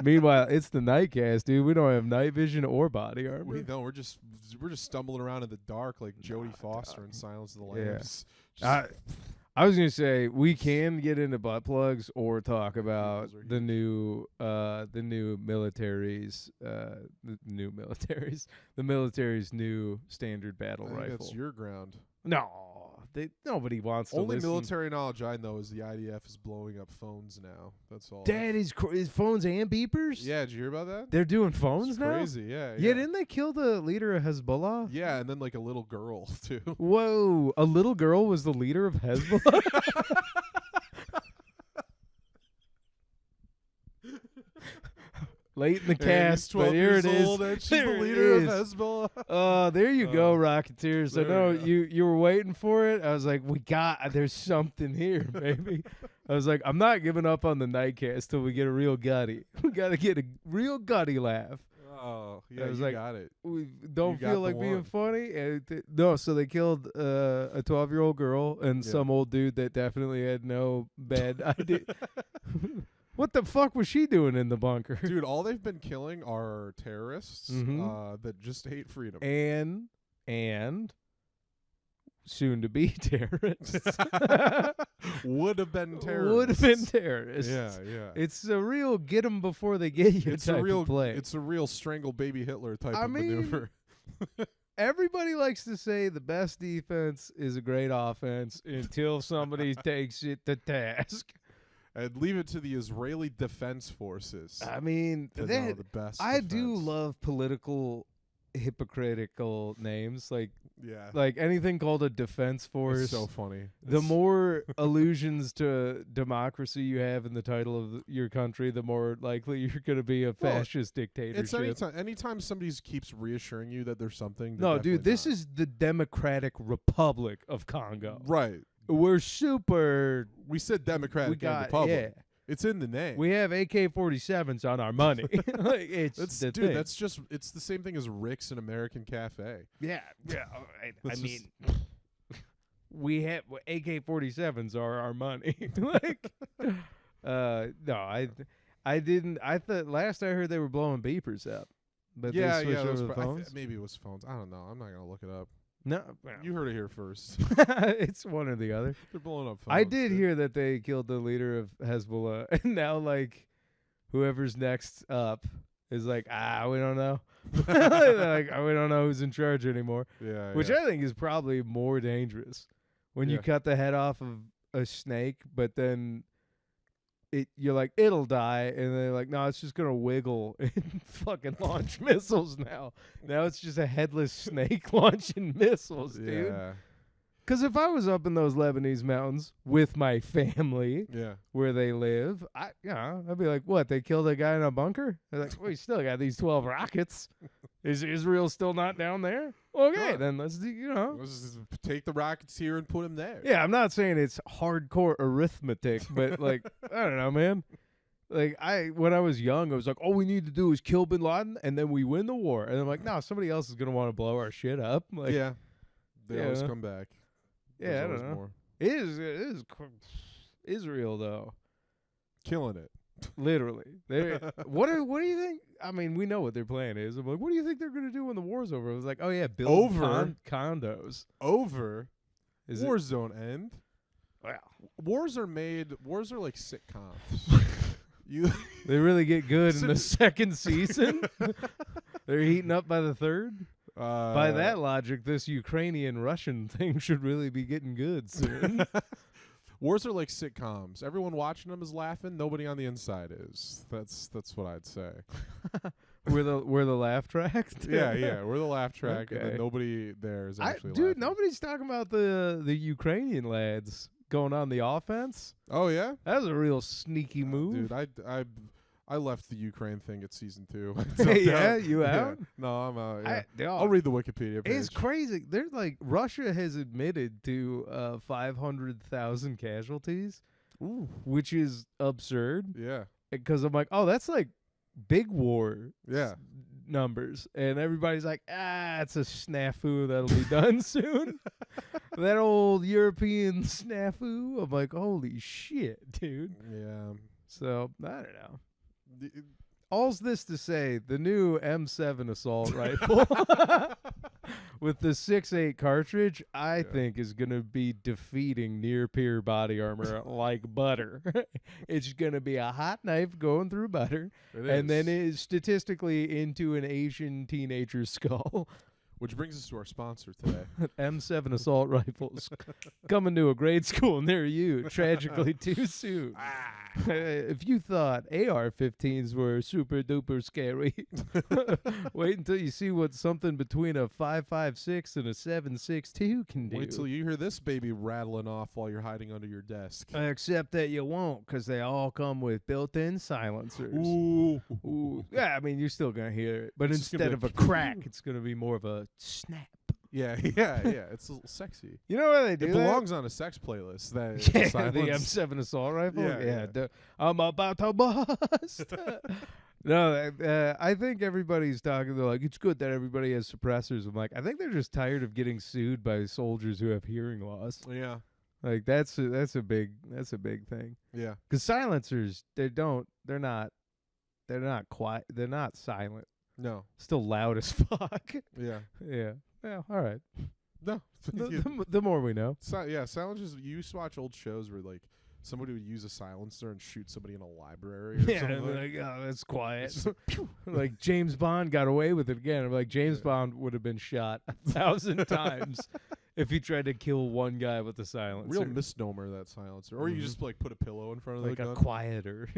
Meanwhile, it's the nightcast, dude. We don't have night vision or body armor. We don't. We're just stumbling around in the dark like Jodie Foster in Silence of the Lambs. I was gonna say we can get into butt plugs or talk about the military's new standard battle rifle. That's your ground. No, nobody wants to Only listen. military knowledge I know is the IDF is blowing up phones now. That's all. That is phones and beepers. Yeah, did you hear about that? They're doing phones it's now. Crazy, yeah. Didn't they kill the leader of Hezbollah? Yeah, and then a little girl too. Whoa, a little girl was the leader of Hezbollah. Late in the cast, but here it is. And she's the leader of Hezbollah. Oh, there you go, Rocketeers. I know you you were waiting for it. I was like, there's something here, baby. I was like, I'm not giving up on the nightcast till we get a real gutty. We got to get a real gutty laugh. Oh, yeah, I was got it. We don't You got feel the like being one. funny. And no, so they killed a 12-year-old girl and some old dude that definitely had no bad idea. What the fuck was she doing in the bunker? Dude, all they've been killing are terrorists that just hate freedom. And soon to be terrorists. Would have been terrorists. Would have been terrorists. Yeah. It's a real get them before they get you It's type a real of play. It's a real strangle baby Hitler type of maneuver. Everybody likes to say the best defense is a great offense until somebody takes it to task. And leave it to the Israeli Defense Forces. I mean, to know the best I do defense. love political hypocritical names. Like Yeah. Like anything called a defense force. It's so funny. The more allusions to democracy you have in the title of your country, the more likely you're going to be a fascist dictatorship. It's anytime somebody keeps reassuring you that there's something. No, dude, this is the Democratic Republic of Congo. Right. We're super. We said Democratic Republic. Yeah. It's in the name. We have AK-47s on our money. Like, it's the thing. That's just, it's the same thing as Rick's and American Cafe. Yeah. I mean, we have AK-47s are our money. Like, no, I didn't. I thought last I heard they were blowing beepers up, but they switched over to the phones. Maybe it was phones. I don't know. I'm not gonna look it up. No, you heard it here first. It's one or the other. They're blowing up phones. I did hear that they killed the leader of Hezbollah, and now like whoever's next up is like, we don't know. Like, we don't know who's in charge anymore. Yeah, which I think is probably more dangerous when you cut the head off of a snake, but then you're like, it'll die, and they're like, no, it's just gonna wiggle and fucking launch missiles now. Now it's just a headless snake launching missiles, dude. Yeah. Because if I was up in those Lebanese mountains with my family, where they live, I'd be like, what? They killed a guy in a bunker? They're like, we still got these 12 rockets. Is Israel still not down there? Okay, then let's just take the rockets here and put them there. Yeah, I'm not saying it's hardcore arithmetic, but like, I don't know, man. Like when I was young, I was like, all we need to do is kill Bin Laden, and then we win the war. And I'm like, no, somebody else is gonna want to blow our shit up. Like, they always come back. Yeah, I don't know. More. It is Israel though, killing it. Literally. What do you think? I mean, we know what their plan is. I'm like, what do you think they're gonna do when the war's over? I was like, oh yeah, build condos. Wars don't end. Wow. Wars are like sitcoms. They really get good in the second season. They're heating up by the third. By that logic, this Ukrainian-Russian thing should really be getting good soon. Wars are like sitcoms. Everyone watching them is laughing. Nobody on the inside is. That's what I'd say. We're the laugh track. Yeah. We're the laugh track, and then nobody there is actually. Dude, nobody's talking about the Ukrainian lads going on the offense. Oh yeah, that was a real sneaky move, dude. I left the Ukraine thing at season 2. Yeah, you out? Yeah. No, I'm out. Yeah. I'll read the Wikipedia page. It's crazy. They're like, Russia has admitted to 500,000 casualties, which is absurd. Yeah. Because I'm like, oh, that's like big war numbers. And everybody's like, it's a snafu that'll be done soon. That old European snafu. I'm like, holy shit, dude. Yeah. So, I don't know. All's this to say, the new M7 assault rifle with the 6.8 cartridge, I think is going to be defeating near-peer body armor like butter. It's going to be a hot knife going through butter, and then it is statistically into an Asian teenager's skull. Which brings us to our sponsor today. M7 assault rifles coming to a grade school near you, tragically too soon. If you thought AR-15s were super duper scary, wait until you see what something between a 5.56 and a 7.62 can do. Wait till you hear this baby rattling off while you're hiding under your desk. Except that you won't, because they all come with built-in silencers. Ooh. Yeah, I mean, you're still going to hear it, but instead of a crack, it's going to be more of a snap. Yeah. It's a little sexy. You know what they do? It belongs on a sex playlist. That the M7 assault rifle. Yeah. I'm about to bust. No, I think everybody's talking. They're like, it's good that everybody has suppressors. I'm like, I think they're just tired of getting sued by soldiers who have hearing loss. Yeah. Like that's a big thing. Yeah. Because silencers, they're not quiet. They're not silent. No. Still loud as fuck. Yeah. Yeah. All right. No. The more we know. Silencers. You used to watch old shows where like somebody would use a silencer and shoot somebody in a library or something. Like, oh, that's quiet. Like James Bond got away with it again. I'm like, James Bond would have been shot 1,000 times if he tried to kill one guy with a silencer. Real misnomer, that silencer. Or you just like put a pillow in front of like the gun. Like a quieter.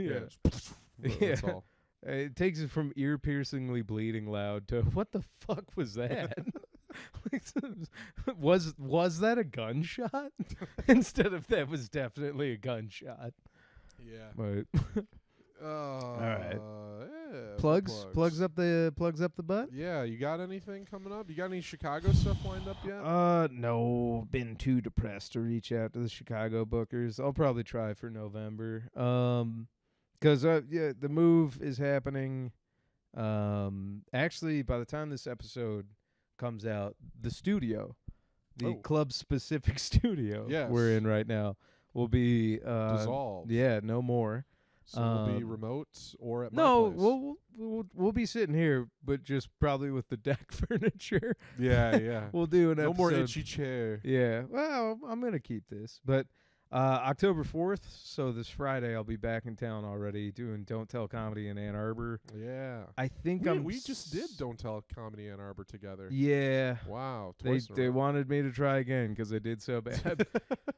That's all. It takes it from ear-piercingly bleeding loud to, what the fuck was that? Was that a gunshot? Instead of that was definitely a gunshot. Yeah. But All right. Yeah, plugs up the butt. Yeah, you got anything coming up? You got any Chicago stuff lined up yet? No, been too depressed to reach out to the Chicago bookers. I'll probably try for November. 'Cause the move is happening. Actually, by the time this episode comes out, the studio, the club specific studio we're in right now, will be dissolved. Yeah, no more. So we'll be remote or at my place. We'll be sitting here, but just probably with the deck furniture. Yeah. We'll do an episode. No more itchy chair. Yeah. Well, I'm gonna keep this, but October 4th, so this Friday, I'll be back in town already doing Don't Tell Comedy in Ann Arbor. Yeah. I think we just did Don't Tell Comedy Ann Arbor together. Yeah. Wow. They wanted me to try again because I did so bad.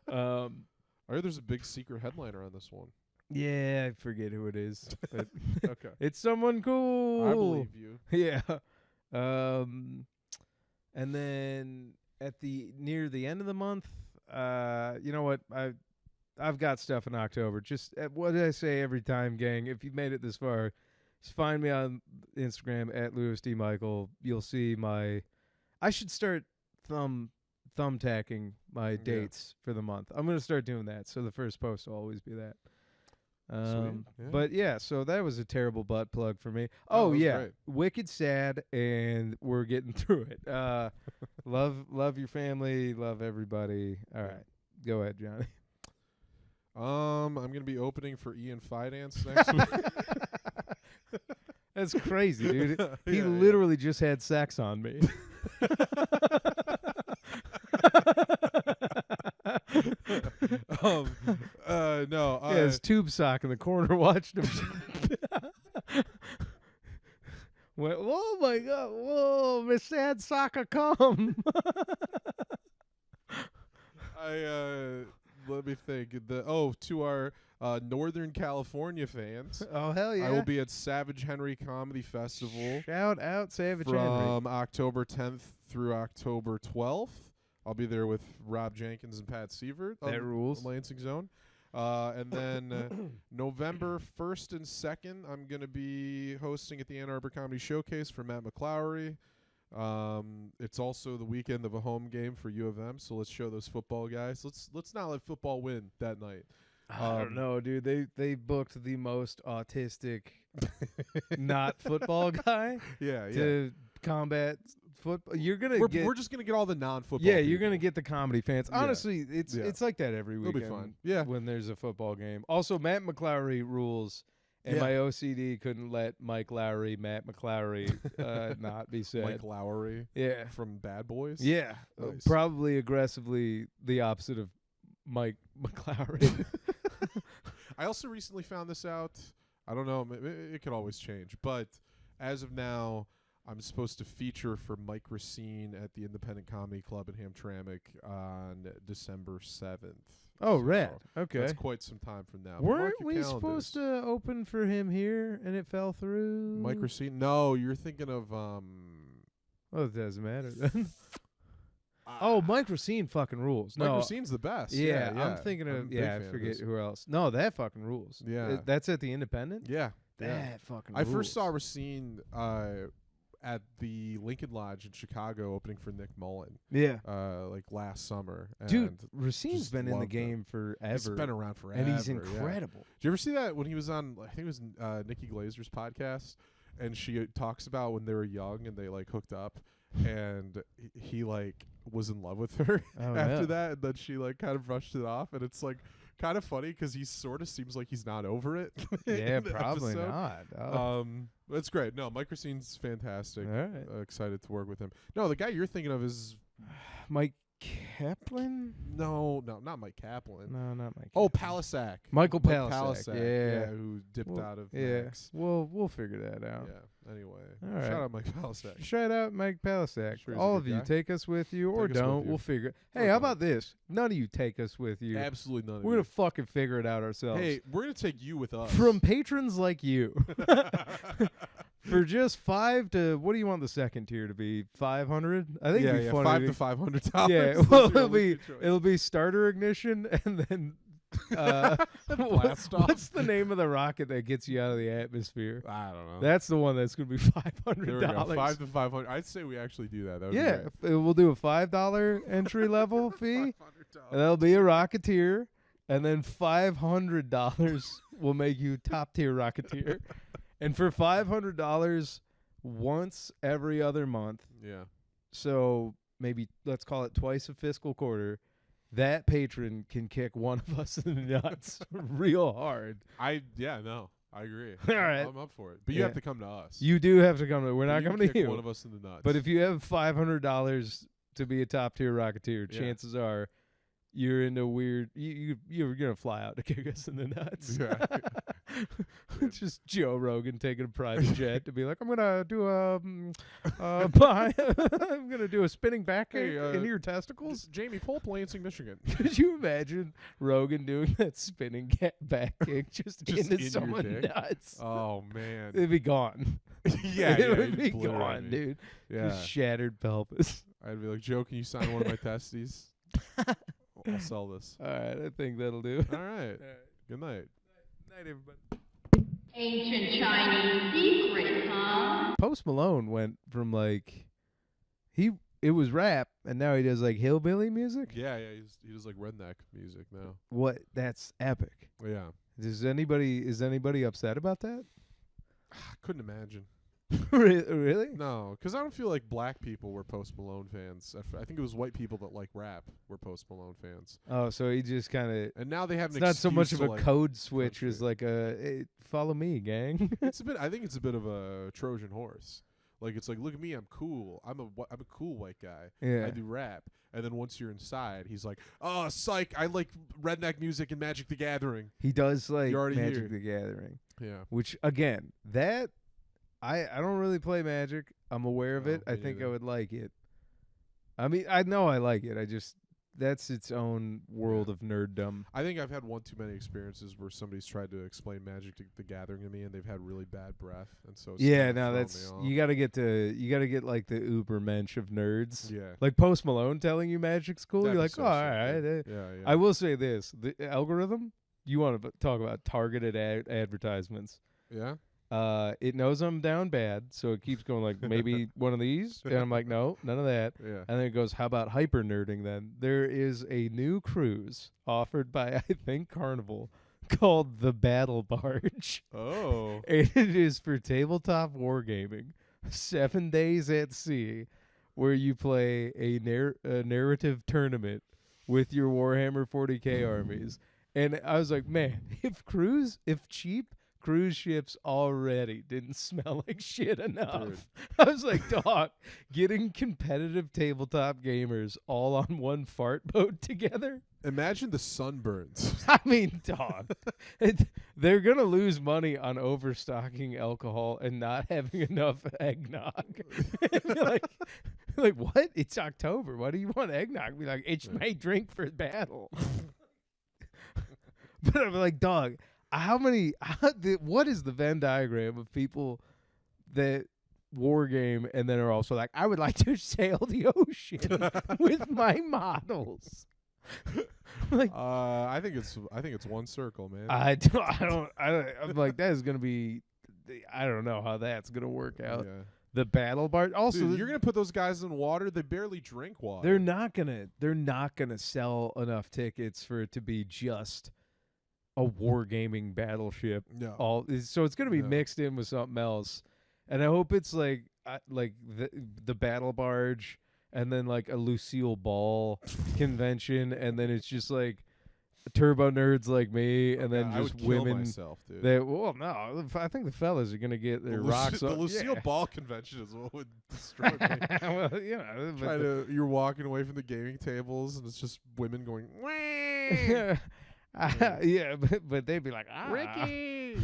I heard there's a big secret headliner on this one. Yeah, I forget who it is. But Okay. It's someone cool. I believe you. Yeah. And then near the end of the month, you know what? I've got stuff in October. Just what did I say every time, gang? If you've made it this far, just find me on Instagram at Louis D. Michael. You'll see I should start thumbtacking my dates for the month. I'm gonna start doing that. So the first post will always be that. But yeah, so that was a terrible butt plug for me. Oh yeah, great. Wicked sad, and we're getting through it. Love your family, love everybody. All right, go ahead, Johnny. I'm gonna be opening for Ian Fidance next week. That's crazy, dude. He literally just had sex on me. No. His tube sock in the corner watched him. Went, oh my God! Whoa, Miss Sad Soccer, come! Let me think. To our Northern California fans. Oh hell yeah! I will be at Savage Henry Comedy Festival. Shout out Savage Henry. From October 10th through October 12th. I'll be there with Rob Jenkins and Pat Sievert. That rules. Lansing Zone. And then November 1st and 2nd, I'm going to be hosting at the Ann Arbor Comedy Showcase for Matt McClowery. It's also the weekend of a home game for U of M, so let's show those football guys. Let's not let football win that night. I don't know, dude. They booked the most autistic, not football guy. To combat football. We're just gonna get all the non-football. Yeah, people. you're gonna get the comedy fans. Honestly, it's like that every weekend. It'll be fun. Yeah, when there's a football game. Also, Matt McClowery rules, and my OCD couldn't let Matt McClowery not be said. Mike Lowry. Yeah, from Bad Boys. Yeah, nice. Probably aggressively the opposite of Mike McClowery. I also recently found this out. I don't know. It could always change. But as of now, I'm supposed to feature for Mike Racine at the Independent Comedy Club in Hamtramck on December 7th. Oh, rad. Okay. That's quite some time from now. Weren't we supposed to open for him here and it fell through? Mike Racine? No, you're thinking of... Well, it doesn't matter then. Oh, Mike Racine fucking rules. Mike Racine's the best. Yeah, I'm thinking of... I forget who else. No, that fucking rules. Yeah. That's at the Independent? Yeah. That fucking rules. I first saw Racine at the Lincoln Lodge in Chicago opening for Nick Mullen. Yeah. Like last summer. Dude, Racine's been in the game forever. He's been around forever. And he's incredible. Did you ever see that when he was on, I think it was Nikki Glazer's podcast, and she talks about when they were young and they like hooked up, and he like was in love with her after that, and then she like kind of brushed it off, and it's like kind of funny because he sort of seems like he's not over it. Yeah, probably not. It's great. No, Mike Racine's fantastic. All right. Excited to work with him. No, the guy you're thinking of is Mike Kaplan? No, not Mike Kaplan. No, not Mike. Oh, Palisak. Michael Palisak. Yeah, who dipped out of Max. We'll figure that out. Yeah. Anyway, all right. Shout out Mike Palisak. Shout out Mike Palisak. Sure, all of you, take us with you or don't. We'll figure it. Hey, how about this? None of you take us with you. Absolutely none of you. We're going to fucking figure it out ourselves. Hey, we're going to take you with us. From patrons like you. For just $5 to what do you want the second tier to be? $500? I think it'd be funny. $5 to $500. Yeah, well, it'll be starter ignition and then blast off. what's the name of the rocket that gets you out of the atmosphere? I don't know. That's the one that's going to be $500. There we go. $5 to $500. I'd say we actually do that. That would be Yeah, great. we'll do a $5 entry level fee. $500. And that'll be a Rocketeer, and then $500 will make you top tier Rocketeer. And for $500 once every other month, Yeah. so maybe let's call it twice a fiscal quarter, that patron can kick one of us in the nuts real hard. I agree. All right. I'm up for it. But you have to come to us. You do have to come to. We're But not you coming kick to you. one of us in the nuts. But if you have $500 to be a top tier Rocketeer, Yeah. chances are you're into weird. You're gonna fly out to kick us in the nuts. Yeah. It's just Joe Rogan taking a private jet to be like, I'm gonna do a I'm gonna do a spinning back kick into your testicles. Jamie, pull up Lansing, Michigan. Could you imagine Rogan doing that spinning back kick just Just into in your someone's dick? nuts? Oh man. It'd be gone. it would be gone, dude. Yeah. Just shattered pelvis. I'd be like, Joe, can you sign one of my testes? I'll sell this. All right, I think that'll do. All right. All right. Good night. Night, everybody. Ancient Chinese secret, huh? Post Malone went from like it was rap, and now he does like hillbilly music. Yeah, he does like redneck music now. What? That's epic. Yeah. Is anybody upset about that? I couldn't imagine. Really? No, because I don't feel like black people were Post Malone fans. I think it was white people that like rap were Post Malone fans. Oh, so he just kind of. And now they have It's an not so much of excuse a to, like, code switch country. as like a hey, follow me, gang. I think it's a bit of a Trojan horse. Like it's like, look at me, I'm cool. I'm a cool white guy. Yeah. I do rap. And then once you're inside, he's like, oh, psych, I like redneck music and Magic the Gathering. He does like You're already Magic here. the Gathering, Yeah. which again, that I don't really play Magic. I'm aware of No, it. I me think I neither. would like it. I mean, I know I like it. I just that's its own world of nerddom. I think I've had one too many experiences where somebody's tried to explain Magic the Gathering to me and they've had really bad breath, and so it's Yeah, kinda no, thrown that's me off. you got to get like the uber mensch of nerds. Yeah. Like Post Malone telling you Magic's cool. That'd You're be like, so oh, all sick, right. dude. Yeah. I will say this: the algorithm. You want to talk about targeted advertisements? Yeah. It knows I'm down bad, so it keeps going like maybe one of these, and I'm like, no, none of that. Yeah. And then it goes, how about hyper nerding then? There is a new cruise offered by, I think, Carnival called the Battle Barge. Oh. And it is for tabletop wargaming, 7 days at sea, where you play a narrative tournament with your Warhammer 40K armies. And I was like, man, if cheap cruise ships already didn't smell like shit enough. Dude. I was like, dog, getting competitive tabletop gamers all on one fart boat together. Imagine the sunburns. I mean, dog, they're going to lose money on overstocking alcohol and not having enough eggnog. like, what? It's October. Why do you want eggnog? Be like, it's my drink for battle. But I'm like, dog, what is the Venn diagram of people that war game and then are also like, I would like to sail the ocean with my models? Like, I think it's one circle, man. I'm like, that is gonna be, I don't know how that's gonna work out. Yeah. The battle bar. Also, Dude, you're gonna put those guys in water. They barely drink water. they're not gonna sell enough tickets for it to be just a wargaming battleship. No. So it's gonna be No. mixed in with something else, and I hope it's like the battle barge, and then like a Lucille Ball convention, and then it's just like turbo nerds like me, and then I just would kill women. myself, dude. No, I think the fellas are gonna get their the rocks the off. Lucille Yeah. Ball convention is what would destroy me. Well, but You're walking away from the gaming tables, and it's just women going, "Wah!" yeah, but they'd be like, Ricky.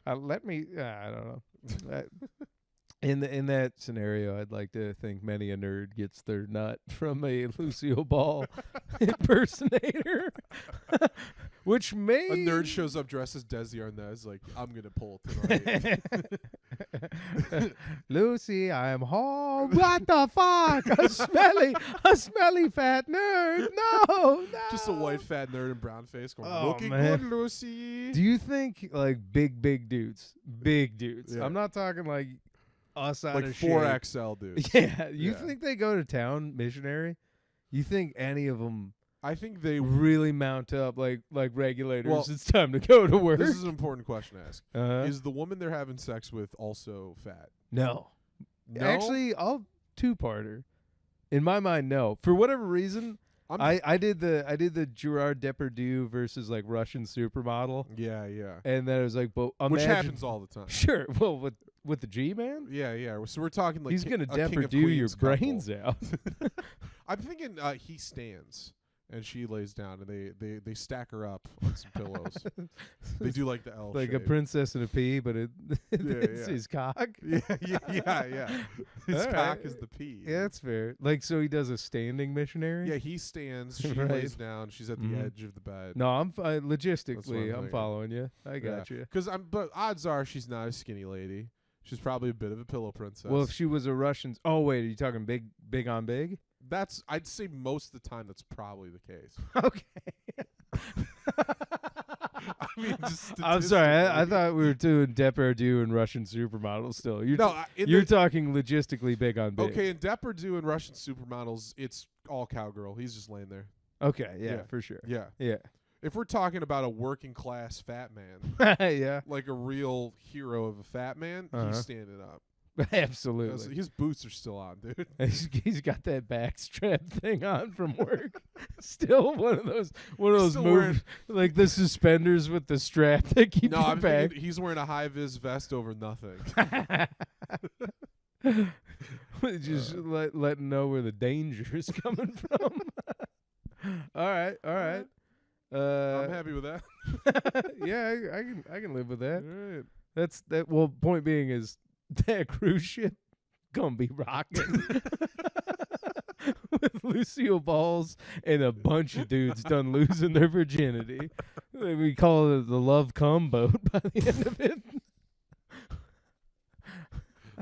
let me. I don't know. In that scenario, I'd like to think many a nerd gets their nut from a Lucille Ball impersonator, which may A nerd shows up dressed as Desi Arnaz, like, I'm gonna pull tonight. Lucy, I am home. What the fuck? A smelly fat nerd. No. Just a white fat nerd in brown face going, Oh, looking man. good, Lucy. Do you think like big dudes? Yeah. I'm not talking like us out Like of shape. 4XL dudes. Yeah. You Yeah. think they go to town missionary? You think any of them I think they. really mount up like regulators? Well, it's time to go to work. This is an important question to ask. Uh-huh. Is the woman they're having sex with also fat? No. No? Actually, I'll two-parter. In my mind, no. For whatever reason, I did the Gerard Depardieu versus like Russian supermodel, Yeah. and then I was like, but Which imagine- happens all the time. Sure. Well, with the G man, Yeah. So we're talking like he's gonna a King of Depardieu your Queens couple. brains out. I'm thinking he stands and she lays down, and they stack her up on some pillows. They do like the L Like a shape. princess and a pea, but it's yeah. his cock. Yeah. His All cock right. is the P. Yeah, that's fair. Like, so he does a standing missionary. Yeah, he stands. She Right. lays down. She's at the Mhm. edge of the bed. No, I'm That's what I'm logistically, I'm thinking. following you. I got you. But odds are she's not a skinny lady. She's probably a bit of a pillow princess. Well, if she was a Russian, oh wait, are you talking big on big? I'd say most of the time that's probably the case. Okay. I mean, just I'm sorry. I statistically. thought we were doing Depardieu and Russian supermodels still. You're No, you're talking logistically big on big. okay. In Depardieu and Russian supermodels, it's all cowgirl. He's just laying there. Okay. Yeah, Yeah. for sure. Yeah. Yeah. If we're talking about a working class fat man, Yeah. like a real hero of a fat man, Uh-huh. he's standing up. 'Cause Absolutely. his boots are still on, dude. He's got that backstrap thing on from work. Still one of those Still moves, like the suspenders with the strap that keep No, you I'm back. thinking he's wearing a high vis vest over nothing. Just letting know where the danger is coming from. All right. I'm happy with that. Yeah, I can live with that. All right. That's that. Well, point being is that cruise ship gonna be rocking with Lucille Balls and a bunch of dudes done losing their virginity. We call it the Love Cum Boat by the end of it.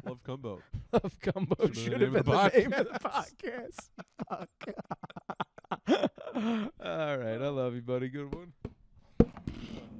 Love Cumbo. Love Cum Boat should have been the name of the podcast. Fuck. All right, I love you, buddy. Good one.